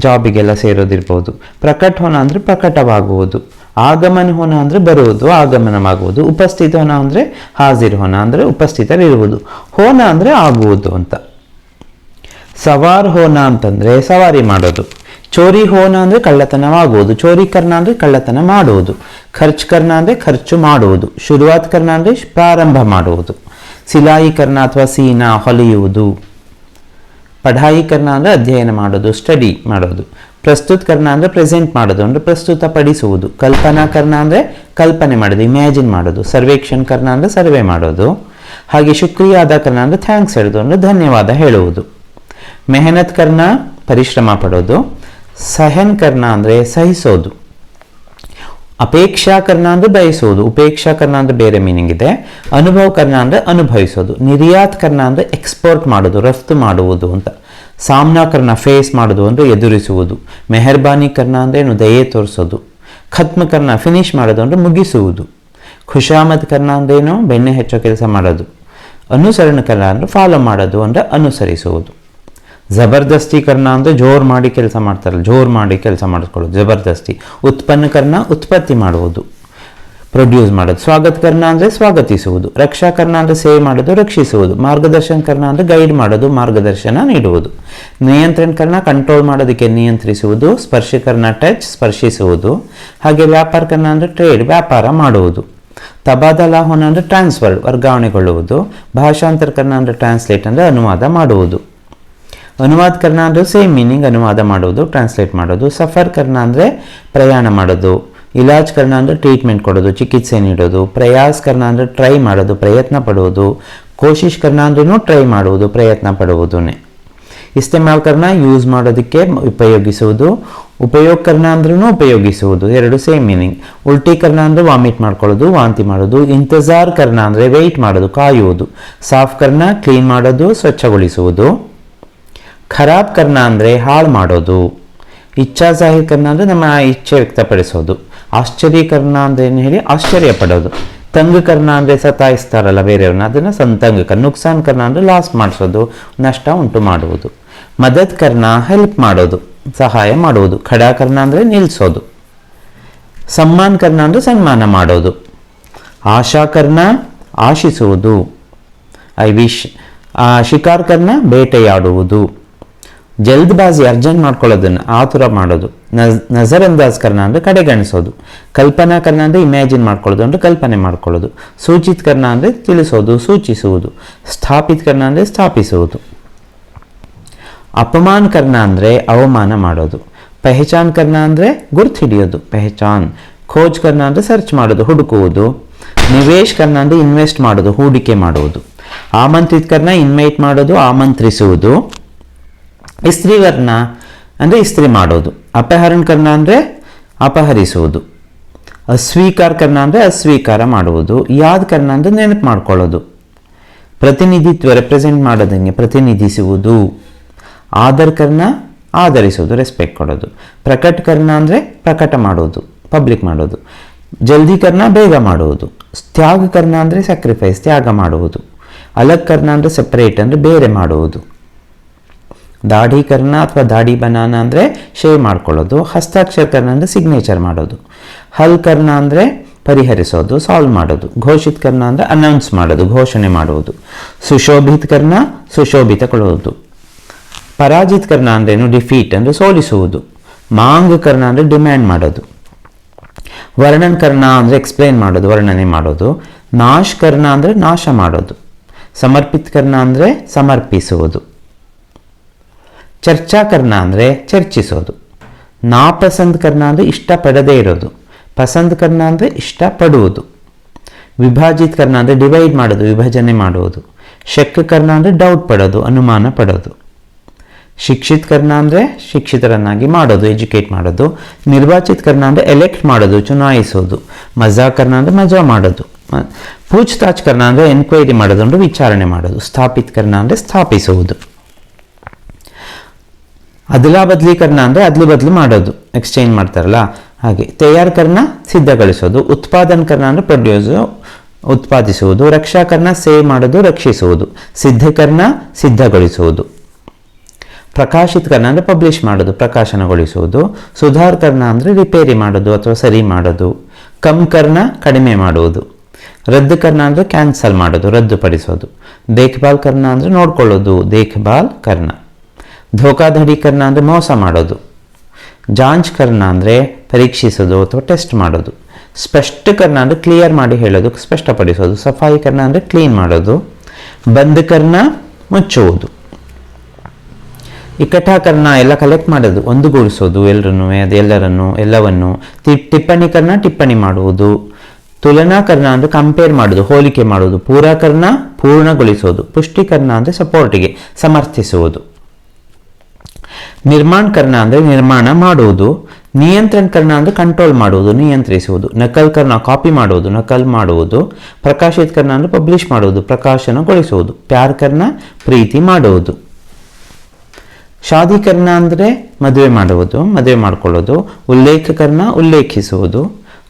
ಜಾಬಿಗೆಲ್ಲ ಸೇರೋದಿರ್ಬೋದು. ಪ್ರಕಟ್ ಹೋನ ಅಂದರೆ ಪ್ರಕಟವಾಗುವುದು. ಆಗಮನ ಹೋನ ಅಂದರೆ ಬರುವುದು, ಆಗಮನವಾಗುವುದು. ಉಪಸ್ಥಿತ ಹೋನ ಅಂದರೆ ಹಾಜಿರ್ ಹೋನ ಅಂದರೆ ಉಪಸ್ಥಿತರಿರುವುದು. ಹೋನ ಅಂದರೆ ಆಗುವುದು ಅಂತ. ಸವಾರ್ ಹೋನ ಅಂತಂದರೆ ಸವಾರಿ ಮಾಡೋದು. ಚೋರಿ ಹೋನ ಅಂದರೆ ಕಳ್ಳತನವಾಗುವುದು. ಚೋರಿ ಕರ್ನ ಅಂದರೆ ಕಳ್ಳತನ ಮಾಡುವುದು. ಖರ್ಚ್ ಕರ್ನ ಅಂದರೆ ಖರ್ಚು ಮಾಡುವುದು. ಶುರುವಾತ್ ಕರ್ನ ಅಂದರೆ ಪ್ರಾರಂಭ ಮಾಡುವುದು. ಸಿಲಾಯಿ ಕರ್ನ ಅಥವಾ ಸೀನಾ ಹೊಲಿಯುವುದು. ಪಢಾಯಿ ಕರ್ನ ಅಂದರೆ ಅಧ್ಯಯನ ಮಾಡೋದು, ಸ್ಟಡಿ ಮಾಡೋದು. ಪ್ರಸ್ತುತ್ ಕರ್ನ ಅಂದರೆ ಪ್ರೆಸೆಂಟ್ ಮಾಡೋದು, ಅಂದರೆ ಪ್ರಸ್ತುತ ಪಡಿಸುವುದು. ಕಲ್ಪನಾ ಕರ್ನ ಅಂದರೆ ಕಲ್ಪನೆ ಮಾಡೋದು, ಇಮ್ಯಾಜಿನ್ ಮಾಡೋದು. ಸರ್ವೇಕ್ಷಣ್ ಕರ್ನ ಅಂದರೆ ಸರ್ವೆ ಮಾಡೋದು. ಹಾಗೆ ಶುಕ್ರಿಯಾದ ಕರ್ನ ಅಂದರೆ ಥ್ಯಾಂಕ್ಸ್ ಹೇಳೋದು, ಅಂದರೆ ಧನ್ಯವಾದ ಹೇಳುವುದು. ಮೆಹನತ್ ಕರ್ನ ಪರಿಶ್ರಮ ಪಡೋದು. ಸಹನ್ ಕರ್ನ ಅಂದರೆ ಸಹಿಸೋದು. ಅಪೇಕ್ಷಾ ಕರ್ನ ಅಂದರೆ ಬಯಸೋದು. ಉಪೇಕ್ಷಾ ಕರ್ನ ಅಂದರೆ ಬೇರೆ ಮೀನಿಂಗ್ ಇದೆ. ಅನುಭವ ಕರ್ನ ಅಂದರೆ ಅನುಭವಿಸೋದು. ನಿರ್ಯಾತ್ ಕರ್ನ ಅಂದರೆ ಎಕ್ಸ್ಪೋರ್ಟ್ ಮಾಡೋದು, ರಫ್ತು ಮಾಡುವುದು ಅಂತ. ಸಾಮ್ನಾ ಕರ್ನ ಫೇಸ್ ಮಾಡೋದು ಅಂದರೆ ಎದುರಿಸುವುದು. ಮೆಹರ್ಬಾನಿ ಕರ್ನ ಅಂದರೆ ಏನು, ದಯೆ ತೋರಿಸೋದು. ಖತ್ಮ ಕರ್ನ ಫಿನಿಶ್ ಮಾಡೋದು ಅಂದರೆ ಮುಗಿಸುವುದು. ಖುಷಾಮದ್ ಕರ್ನ ಅಂದರೆ ಏನು, ಬೆಣ್ಣೆ ಹೆಚ್ಚೋ ಕೆಲಸ ಮಾಡೋದು. ಅನುಸರಣ ಕರ್ನ ಅಂದರೆ ಫಾಲೋ ಮಾಡೋದು ಅಂದರೆ ಅನುಸರಿಸುವುದು. ಜಬರ್ದಸ್ತಿ ಕರ್ನ ಅಂದರೆ ಜೋರು ಮಾಡಿ ಕೆಲಸ ಮಾಡ್ತಾರಲ್ಲ, ಜೋರು ಮಾಡಿ ಕೆಲಸ ಮಾಡಿಸ್ಕೊಳ್ಳೋದು, ಜಬರ್ದಸ್ತಿ. ಉತ್ಪನ್ನ ಕರ್ನ ಉತ್ಪತ್ತಿ ಮಾಡುವುದು, ಪ್ರೊಡ್ಯೂಸ್ ಮಾಡೋದು. ಸ್ವಾಗತ ಕರ್ನ ಅಂದರೆ ಸ್ವಾಗತಿಸುವುದು. ರಕ್ಷಾ ಕರ್ನ ಅಂದರೆ ಸೇವ್ ಮಾಡೋದು, ರಕ್ಷಿಸುವುದು. ಮಾರ್ಗದರ್ಶನ ಕರ್ನ ಅಂದರೆ ಗೈಡ್ ಮಾಡೋದು, ಮಾರ್ಗದರ್ಶನ ನೀಡುವುದು. ನಿಯಂತ್ರಣ ಕರ್ನ ಕಂಟ್ರೋಲ್ ಮಾಡೋದಕ್ಕೆ, ನಿಯಂತ್ರಿಸುವುದು. ಸ್ಪರ್ಶ ಕರ್ನ ಟಚ್, ಸ್ಪರ್ಶಿಸುವುದು. ಹಾಗೆ ವ್ಯಾಪಾರ ಕರ್ನ ಅಂದರೆ ಟ್ರೇಡ್, ವ್ಯಾಪಾರ ಮಾಡುವುದು. ತಬಾದಲಾ ಹೋನ ಅಂದರೆ ಟ್ರಾನ್ಸ್ಫರ್, ವರ್ಗಾವಣೆಗೊಳ್ಳುವುದು. ಭಾಷಾಂತರ ಕರ್ನ ಅಂದರೆ ಟ್ರಾನ್ಸ್ಲೇಟ್ ಅಂದರೆ ಅನುವಾದ ಮಾಡುವುದು. ಅನುವಾದ ಕರ್ನ ಅಂದರೆ ಸೇಮ್ ಮೀನಿಂಗ್, ಅನುವಾದ ಮಾಡೋದು, ಟ್ರಾನ್ಸ್ಲೇಟ್ ಮಾಡೋದು. ಸಫರ್ ಕರ್ನ ಅಂದರೆ ಪ್ರಯಾಣ ಮಾಡೋದು. ಇಲಾಜ್ ಕರ್ನ ಅಂದರೆ ಟ್ರೀಟ್ಮೆಂಟ್ ಕೊಡೋದು, ಚಿಕಿತ್ಸೆ ನೀಡೋದು. ಪ್ರಯಾಸ್ ಕರ್ನ ಅಂದರೆ ಟ್ರೈ ಮಾಡೋದು, ಪ್ರಯತ್ನ ಪಡುವುದು. ಕೋಶಿಶ್ ಕರ್ನ ಅಂದ್ರೂ ಟ್ರೈ ಮಾಡುವುದು, ಪ್ರಯತ್ನ ಪಡುವುದೇ. ಇಸ್ತೆಮಾಲ್ ಕರ್ನ ಯೂಸ್ ಮಾಡೋದಕ್ಕೆ, ಉಪಯೋಗಿಸುವುದು. ಉಪಯೋಗ ಕರ್ನ ಅಂದ್ರೂ ಉಪಯೋಗಿಸುವುದು, ಎರಡು ಸೇಮ್ ಮೀನಿಂಗ್. ಉಲ್ಟಿ ಕರ್ನ ಅಂದರೆ ವಾಮಿಟ್ ಮಾಡ್ಕೊಳ್ಳೋದು, ವಾಂತಿ ಮಾಡೋದು. ಇಂತಜಾರ್ ಕರ್ನ ಅಂದರೆ ವೆಯ್ಟ್ ಮಾಡೋದು, ಕಾಯುವುದು. ಸಾಫ್ ಕರ್ನ ಕ್ಲೀನ್ ಮಾಡೋದು, ಸ್ವಚ್ಛಗೊಳಿಸುವುದು. ಖರಾಬ್ ಕರ್ನ ಅಂದರೆ ಹಾಳು ಮಾಡೋದು. ಇಚ್ಛಾ ಜಾಹಿರ್ ಕರ್ನ ಅಂದರೆ ನಮ್ಮ ಇಚ್ಛೆ ವ್ಯಕ್ತಪಡಿಸೋದು. ಆಶ್ಚರ್ಯ ಕರ್ನ ಅಂದರೆ ಏನು ಹೇಳಿ, ಆಶ್ಚರ್ಯ ಪಡೋದು. ತಂಗ ಕರ್ನ ಅಂದರೆ ಸತಾಯಿಸ್ತಾರಲ್ಲ ಬೇರೆಯವ್ರನ್ನ, ಅದನ್ನು ಸಂತಂಗ ಕರ್ನ. ನುಕ್ಸಾನ್ ಕರ್ನ ಅಂದರೆ ಲಾಸ್ ಮಾಡಿಸೋದು, ನಷ್ಟ ಉಂಟು ಮಾಡುವುದು. ಮದದ್ ಕರ್ನ ಹೆಲ್ಪ್ ಮಾಡೋದು, ಸಹಾಯ ಮಾಡುವುದು. ಖಡಾ ಕರ್ನ ಅಂದರೆ ನಿಲ್ಲಿಸೋದು. ಸಮ್ಮಾನ್ ಕರ್ನ ಅಂದರೆ ಸನ್ಮಾನ ಮಾಡೋದು. ಆಶಾ ಕರ್ನ ಆಶಿಸುವುದು, I wish. Shikar Karni ಬೇಟೆಯಾಡುವುದು. ಜಲ್ದ್ಬಾಜಿ urgent ಮಾಡ್ಕೊಳ್ಳೋದನ್ನು, ಆತುರ ಮಾಡೋದು. ನಜರ್ ಅಂದಾಜ್ ಕರ್ನ ಅಂದರೆ ಕಡೆಗಣಿಸೋದು. ಕಲ್ಪನಾ ಕರ್ನ ಅಂದರೆ ಇಮ್ಯಾಜಿನ್ ಮಾಡ್ಕೊಳ್ಳೋದು ಅಂದರೆ ಕಲ್ಪನೆ ಮಾಡ್ಕೊಳ್ಳೋದು. ಸೂಚಿತ್ ಕರ್ನ ಅಂದರೆ ತಿಳಿಸೋದು, ಸೂಚಿಸುವುದು. ಸ್ಥಾಪಿತ್ ಕರ್ನ ಅಂದರೆ ಸ್ಥಾಪಿಸುವುದು. ಅಪಮಾನ್ ಕರ್ನ ಅಂದರೆ ಅವಮಾನ ಮಾಡೋದು. ಪೆಹಚಾನ್ ಕರ್ನ ಅಂದರೆ ಗುರ್ತು ಹಿಡಿಯೋದು, ಪೆಹಚಾನ್. ಖೋಜ್ ಕರ್ನ ಅಂದರೆ ಸರ್ಚ್ ಮಾಡೋದು, ಹುಡುಕುವುದು. ನಿವೇಶ್ ಕರ್ನ ಅಂದರೆ ಇನ್ವೆಸ್ಟ್ ಮಾಡೋದು, ಹೂಡಿಕೆ ಮಾಡುವುದು. ಆಮಂತ್ರಿತ್ ಕರ್ನ ಇನ್ವೈಟ್ ಮಾಡೋದು, ಆಮಂತ್ರಿಸುವುದು. ಇಸ್ತ್ರಿ ಕರ್ನ ಅಂದರೆ ಇಸ್ತ್ರಿ ಮಾಡೋದು. ಅಪಹರಣ ಕರ್ನ ಅಂದರೆ ಅಪಹರಿಸುವುದು. ಅಸ್ವೀಕಾರ ಕರ್ನ ಅಂದರೆ ಅಸ್ವೀಕಾರ ಮಾಡುವುದು. ಯಾದ್ ಕರ್ನ ಅಂದರೆ ನೆನಪು ಮಾಡ್ಕೊಳ್ಳೋದು. ಪ್ರತಿನಿಧಿತ್ವ ರೆಪ್ರೆಸೆಂಟ್ ಮಾಡೋದಂಗೆ, ಪ್ರತಿನಿಧಿಸುವುದು. ಆದರ್ ಕರ್ನ ಆಧರಿಸೋದು, ರೆಸ್ಪೆಕ್ಟ್ ಕೊಡೋದು. ಪ್ರಕಟ್ ಕರ್ನ ಅಂದರೆ ಪ್ರಕಟ ಮಾಡೋದು, ಪಬ್ಲಿಕ್ ಮಾಡೋದು. ಜಲ್ದಿ ಕರ್ನ ಬೇಗ ಮಾಡುವುದು. ತ್ಯಾಗ ಕರ್ನ ಅಂದರೆ ಸ್ಯಾಕ್ರಿಫೈಸ್, ತ್ಯಾಗ ಮಾಡುವುದು. ಅಲಗ್ ಕರ್ನ ಅಂದರೆ ಸೆಪರೇಟ್ ಅಂದರೆ ಬೇರೆ ಮಾಡುವುದು. ದಾಢಿ ಕರ್ನ ಅಥವಾ ದಾಢಿ ಬನಾನ ಅಂದರೆ ಶೇವ್ ಮಾಡ್ಕೊಳ್ಳೋದು. ಹಸ್ತಾಕ್ಷರ ಕರ್ನ ಅಂದರೆ ಸಿಗ್ನೇಚರ್ ಮಾಡೋದು. ಹಲ್ ಕರ್ನ ಅಂದರೆ ಪರಿಹರಿಸೋದು, ಸಾಲ್ವ್ ಮಾಡೋದು. ಘೋಷಿತ್ ಕರ್ನ ಅಂದರೆ ಅನೌನ್ಸ್ ಮಾಡೋದು, ಘೋಷಣೆ ಮಾಡುವುದು. ಸುಶೋಭಿತ್ ಕರ್ನ ಸುಶೋಭಿತಗೊಳ್ಳುವುದು. ಪರಾಜಿತ್ ಕರ್ನ ಅಂದ್ರೇನು, ಡಿಫೀಟ್ ಅಂದರೆ ಸೋಲಿಸುವುದು. ಮಾಂಗ್ ಕರ್ನ ಅಂದರೆ ಡಿಮ್ಯಾಂಡ್ ಮಾಡೋದು. ವರ್ಣನ್ ಕರ್ನ ಅಂದರೆ ಎಕ್ಸ್ಪ್ಲೈನ್ ಮಾಡೋದು, ವರ್ಣನೆ ಮಾಡೋದು. ನಾಶ್ ಕರ್ನ ಅಂದರೆ ನಾಶ ಮಾಡೋದು. ಸಮರ್ಪಿತ್ ಕರ್ನ ಅಂದರೆ ಸಮರ್ಪಿಸುವುದು. ಚರ್ಚಾ ಕರ್ನ ಅಂದರೆ ಚರ್ಚಿಸೋದು. ನಾಪಸಂದ್ ಕರ್ನ ಅಂದರೆ ಇಷ್ಟಪಡದೇ ಇರೋದು. ಪಸಂದ್ ಕರ್ನ ಅಂದರೆ ಇಷ್ಟಪಡುವುದು. ವಿಭಾಜಿತ್ ಕರ್ನ ಅಂದರೆ ಡಿವೈಡ್ ಮಾಡೋದು, ವಿಭಜನೆ ಮಾಡುವುದು. ಶಕ್ ಕರ್ನ ಅಂದರೆ ಡೌಟ್ ಪಡೋದು, ಅನುಮಾನ ಪಡೋದು. ಶಿಕ್ಷಿತ್ ಕರ್ನ ಅಂದರೆ ಶಿಕ್ಷಿತರನ್ನಾಗಿ ಮಾಡೋದು, ಎಜುಕೇಟ್ ಮಾಡೋದು. ನಿರ್ವಾಚಿತ್ ಕರ್ನ ಅಂದರೆ ಎಲೆಕ್ಟ್ ಮಾಡೋದು, ಚುನಾಯಿಸೋದು. ಮಜಾ ಕರ್ನ ಅಂದರೆ ಮಜಾ ಮಾಡೋದು. ಪೂಚ್ತಾಚ್ ಕರ್ನ ಅಂದರೆ ಎನ್ಕ್ವೈರಿ ಮಾಡೋದು, ಅಂದರೆ ವಿಚಾರಣೆ ಮಾಡೋದು. ಸ್ಥಾಪಿತ್ ಕರ್ನ ಅಂದರೆ ಸ್ಥಾಪಿಸುವುದು. ಅದಲಾ ಬದ್ಲಿ ಕರ್ನ ಅಂದರೆ ಅದ್ಲು ಬದ್ಲು ಮಾಡೋದು, ಎಕ್ಸ್ಚೇಂಜ್ ಮಾಡ್ತಾರಲ್ಲ ಹಾಗೆ. ತಯಾರ್ ಕರ್ನ ಸಿದ್ಧಗೊಳಿಸೋದು. ಉತ್ಪಾದನ್ ಕರ್ನ ಅಂದರೆ ಪ್ರೊಡ್ಯೂಸ್, ಉತ್ಪಾದಿಸುವುದು. ರಕ್ಷಾ ಕರ್ನ ಸೇವ್ ಮಾಡೋದು, ರಕ್ಷಿಸುವುದು. ಸಿದ್ಧ ಕರ್ನ ಸಿದ್ಧಗೊಳಿಸುವುದು. ಪ್ರಕಾಶಿತ್ ಕರ್ನ ಅಂದರೆ ಪಬ್ಲಿಷ್ ಮಾಡೋದು, ಪ್ರಕಾಶನಗೊಳಿಸುವುದು. ಸುಧಾರ್ ಕರ್ನ ಅಂದರೆ ರಿಪೇರಿ ಮಾಡೋದು ಅಥವಾ ಸರಿ ಮಾಡೋದು. ಕಮ್ ಕರ್ನ ಕಡಿಮೆ ಮಾಡುವುದು. ರದ್ದು ಕರ್ನ ಅಂದರೆ ಕ್ಯಾನ್ಸಲ್ ಮಾಡೋದು, ರದ್ದುಪಡಿಸೋದು. ದೇಖ್ಭಾಲ್ ಕರ್ನ ಅಂದರೆ ನೋಡ್ಕೊಳ್ಳೋದು, ದೇಖ್ಭಾಲ್ ಕರ್ನ. ಧೋಕಾಧಡಿ ಕರ್ನ ಅಂದರೆ ಮೋಸ ಮಾಡೋದು. ಜಾಂಚ್ ಕರ್ನ ಅಂದರೆ ಪರೀಕ್ಷಿಸೋದು ಅಥವಾ ಟೆಸ್ಟ್ ಮಾಡೋದು. ಸ್ಪಷ್ಟ ಕರ್ನ ಅಂದರೆ ಕ್ಲಿಯರ್ ಮಾಡಿ ಹೇಳೋದು, ಸ್ಪಷ್ಟಪಡಿಸೋದು. ಸಫಾಯಿ ಕರ್ನ ಅಂದರೆ ಕ್ಲೀನ್ ಮಾಡೋದು. ಬಂದ್ ಕರ್ನ ಮುಚ್ಚುವುದು. ಇಕಠಾ ಕರ್ನ ಎಲ್ಲ ಕಲೆಕ್ಟ್ ಮಾಡೋದು, ಒಂದುಗೂಡಿಸೋದು, ಎಲ್ಲವನ್ನು. ಟಿಪ್ಪಣಿ ಕರ್ನ ಟಿಪ್ಪಣಿ ಮಾಡುವುದು. ತುಲನಾ ಕರ್ನ ಅಂದರೆ ಕಂಪೇರ್ ಮಾಡೋದು, ಹೋಲಿಕೆ ಮಾಡುವುದು. ಪೂರಾ ಕರ್ನ ಪೂರ್ಣಗೊಳಿಸೋದು. ಪುಷ್ಟಿ ಕರ್ನ ಅಂದರೆ ಸಪೋರ್ಟಿಗೆ, ಸಮರ್ಥಿಸುವುದು. ನಿರ್ಮಾಣ ಕರ್ನ ಅಂದರೆ ನಿರ್ಮಾಣ ಮಾಡುವುದು. ನಿಯಂತ್ರಣ ಕರ್ನ ಅಂದರೆ ಕಂಟ್ರೋಲ್ ಮಾಡುವುದು, ನಿಯಂತ್ರಿಸುವುದು. ನಕಲ್ ಕರ್ನ ಕಾಪಿ ಮಾಡುವುದು, ನಕಲ್ ಮಾಡುವುದು. ಪ್ರಕಾಶಿತ್ ಕರ್ನ ಅಂದರೆ ಪಬ್ಲಿಷ್ ಮಾಡುವುದು, ಪ್ರಕಾಶನಗೊಳಿಸುವುದು. ಪ್ಯಾರ್ ಕರ್ನ ಪ್ರೀತಿ ಮಾಡುವುದು. ಶಾದಿ ಕರ್ನ ಅಂದರೆ ಮದುವೆ ಮಾಡುವುದು, ಮದುವೆ ಮಾಡ್ಕೊಳ್ಳೋದು. ಉಲ್ಲೇಖ ಕರ್ನ ಉಲ್ಲೇಖಿಸುವುದು.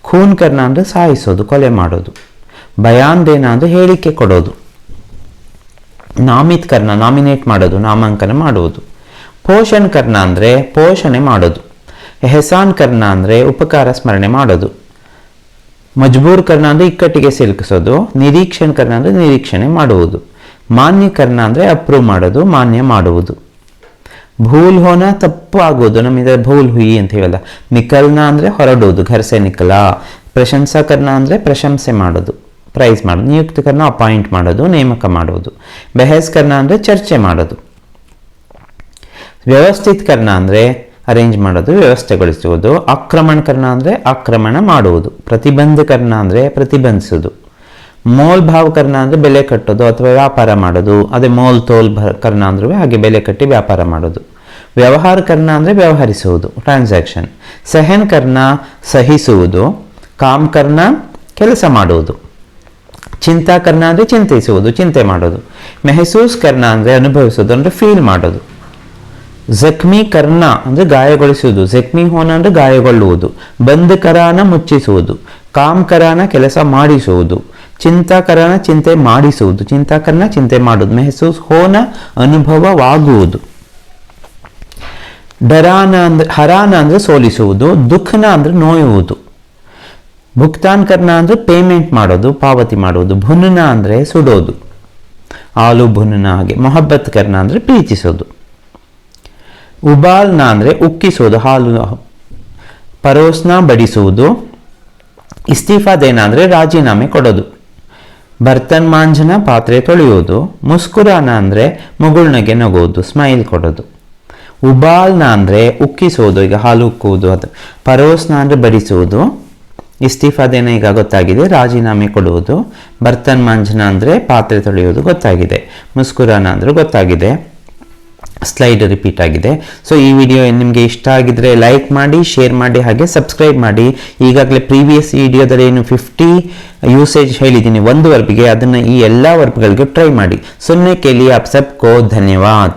ಖೂನ್ ಕರ್ನ ಅಂದರೆ ಸಾಯಿಸೋದು, ಕೊಲೆ ಮಾಡೋದು. ಬಯಾನ್ ದೇನ ಅಂದರೆ ಹೇಳಿಕೆ ಕೊಡೋದು. ನಾಮಿತ್ ಕರ್ನ ನಾಮಿನೇಟ್ ಮಾಡೋದು, ನಾಮಾಂಕನ ಮಾಡುವುದು. ಪೋಷಣ್ ಕರ್ನ ಅಂದರೆ ಪೋಷಣೆ ಮಾಡೋದು. ಎಹಸಾನ್ ಕರ್ನ ಅಂದರೆ ಉಪಕಾರ ಸ್ಮರಣೆ ಮಾಡೋದು. ಮಜ್ಬೂರ್ ಕರ್ನ ಅಂದರೆ ಇಕ್ಕಟ್ಟಿಗೆ ಸಿಲುಕಿಸೋದು. ನಿರೀಕ್ಷಣ್ ಕರ್ನ ಅಂದರೆ ನಿರೀಕ್ಷಣೆ ಮಾಡುವುದು. ಮಾನ್ಯ ಕರ್ನ ಅಂದರೆ ಅಪ್ರೂವ್ ಮಾಡೋದು, ಮಾನ್ಯ ಮಾಡುವುದು. ಭೂಲ್ ಹೋನ ತಪ್ಪು ಆಗೋದು, ನಮ್ಮಿಂದ ಭೂಲ್ ಹುಯಿ ಅಂತ ಹೇಳಲ್ಲ. ನಿಕಲ್ನ ಅಂದರೆ ಹೊರಡೋದು, ಘರ್ಸೆ ನಿಕಲ. ಪ್ರಶಂಸಾ ಕರ್ನ ಅಂದರೆ ಪ್ರಶಂಸೆ ಮಾಡೋದು, ಪ್ರೈಸ್ ಮಾಡೋದು. ನಿಯುಕ್ತ ಕರ್ನ ಅಪಾಯಿಂಟ್ ಮಾಡೋದು, ನೇಮಕ ಮಾಡೋದು. ಬೆಹಸ್ ಕರ್ನ ಅಂದರೆ ಚರ್ಚೆ ಮಾಡೋದು. ವ್ಯವಸ್ಥಿತ್ ಕರ್ಣ ಅಂದರೆ ಅರೇಂಜ್ ಮಾಡೋದು, ವ್ಯವಸ್ಥೆಗೊಳಿಸುವುದು. ಆಕ್ರಮಣ ಕರ್ಣ ಅಂದರೆ ಆಕ್ರಮಣ ಮಾಡುವುದು. ಪ್ರತಿಬಂಧ ಕರ್ಣ ಅಂದರೆ ಪ್ರತಿಬಂಧಿಸುವುದು. ಮೋಲ್ ಭಾವ ಕರ್ಣ ಅಂದರೆ ಬೆಲೆ ಕಟ್ಟೋದು ಅಥವಾ ವ್ಯಾಪಾರ ಮಾಡೋದು. ಅದೇ ಮೋಲ್ ತೋಲ್ ಕರ್ಣ ಅಂದ್ರೂ ಹಾಗೆ ಬೆಲೆ ಕಟ್ಟಿ ವ್ಯಾಪಾರ ಮಾಡೋದು. ವ್ಯವಹಾರ ಕರ್ಣ ಅಂದರೆ ವ್ಯವಹರಿಸುವುದು, ಟ್ರಾನ್ಸಾಕ್ಷನ್. ಸಹನ್ ಕರ್ಣ ಸಹಿಸುವುದು. ಕಾಮ್ ಕರ್ಣ ಕೆಲಸ ಮಾಡುವುದು. ಚಿಂತಾ ಕರ್ಣ ಅಂದರೆ ಚಿಂತಿಸುವುದು, ಚಿಂತೆ ಮಾಡೋದು. ಮೆಹಸೂಸ್ ಕರ್ಣ ಅಂದರೆ ಅನುಭವಿಸೋದು, ಅಂದರೆ ಫೀಲ್ ಮಾಡೋದು. ಜಖ್ಮಿ ಕರ್ಣ ಅಂದರೆ ಗಾಯಗೊಳಿಸುವುದು. ಜಖ್ಮಿ ಹೋನ ಅಂದರೆ ಗಾಯಗೊಳ್ಳುವುದು. ಬಂದ್ ಕರಾನ ಮುಚ್ಚಿಸುವುದು. ಕಾಮ್ ಕರಾನ ಕೆಲಸ ಮಾಡಿಸುವುದು. ಚಿಂತಾಕರಣ ಚಿಂತೆ ಮಾಡಿಸುವುದು. ಚಿಂತಾಕರಣ ಚಿಂತೆ ಮಾಡುವುದು. ಮೆಹಸೂಸ್ ಹೋನ ಅನುಭವವಾಗುವುದು. ಡರಾನ ಅಂದ್ರೆ ಹರಾನ ಅಂದ್ರೆ ಸೋಲಿಸುವುದು. ದುಃಖನ ಅಂದ್ರೆ ನೋಯುವುದು. ಭುಕ್ತಾನ್ ಕರ್ಣ ಅಂದ್ರೆ ಪೇಮೆಂಟ್ ಮಾಡೋದು, ಪಾವತಿ ಮಾಡುವುದು. ಭುನ್ನ ಅಂದ್ರೆ ಸುಡೋದು, ಆಲು ಭುನ್ನ ಹಾಗೆ. ಮೊಹಬ್ಬತ್ ಕರ್ಣ ಅಂದ್ರೆ ಪ್ರೀತಿಸೋದು. ಉಬಾಲ್ನ ಅಂದ್ರೆ ಉಕ್ಕಿಸೋದು, ಹಾಲು. ಪರೋಸ್ನ ಬಡಿಸುವುದು. ಇಸ್ತೀಫಾ ದೇನ ಅಂದ್ರೆ ರಾಜೀನಾಮೆ ಕೊಡೋದು. ಬರ್ತನ್ ಮಾಂಜನ ಪಾತ್ರೆ ತೊಳೆಯುವುದು. ಮುಸ್ಕುರಾನ ಅಂದರೆ ಮುಗುಳ್ನಗೆ ನಗುವುದು, ಸ್ಮೈಲ್ ಕೊಡೋದು. ಉಬಾಲ್ನ ಅಂದರೆ ಉಕ್ಕಿಸುವುದು, ಈಗ ಹಾಲು ಉಕ್ಕುವುದು ಅದು. ಪರೋಸ್ನ ಅಂದರೆ ಬಡಿಸುವುದು. ಇಸ್ತೀಫಾದೇನ ಈಗ ಗೊತ್ತಾಗಿದೆ, ರಾಜೀನಾಮೆ ಕೊಡುವುದು. ಬರ್ತನ್ ಮಾಂಜನ ಅಂದರೆ ಪಾತ್ರೆ ತೊಳೆಯುವುದು ಗೊತ್ತಾಗಿದೆ. ಮುಸ್ಕುರಾನ ಅಂದರೆ ಗೊತ್ತಾಗಿದೆ. ಸ್ಲೈಡ್ ರಿಪೀಟ್ ಆಗಿದೆ. ಸೊ ಈ ವಿಡಿಯೋ ನಿಮಗೆ ಇಷ್ಟ ಆಗಿದ್ರೆ ಲೈಕ್ ಮಾಡಿ, ಶೇರ್ ಮಾಡಿ, ಹಾಗೆ ಸಬ್ಸ್ಕ್ರೈಬ್ ಮಾಡಿ. ಈಗಾಗಲೇ ಪ್ರೀವಿಯಸ್ ವಿಡಿಯೋದಲ್ಲಿ ಏನು 50 ಯೂಸೇಜ್ ಹೇಳಿದ್ದೀನಿ ಒಂದು ವರ್ಬ್ಗೆ, ಅದನ್ನು ಈ ಎಲ್ಲ ವರ್ಬ್ಗಳಿಗೂ ಟ್ರೈ ಮಾಡಿ. ಸುನ್ನೆ ಕೆ ಲಿಯೆ ಆಪ್ ಸಬ್ಕೋ ಧನ್ಯವಾದ.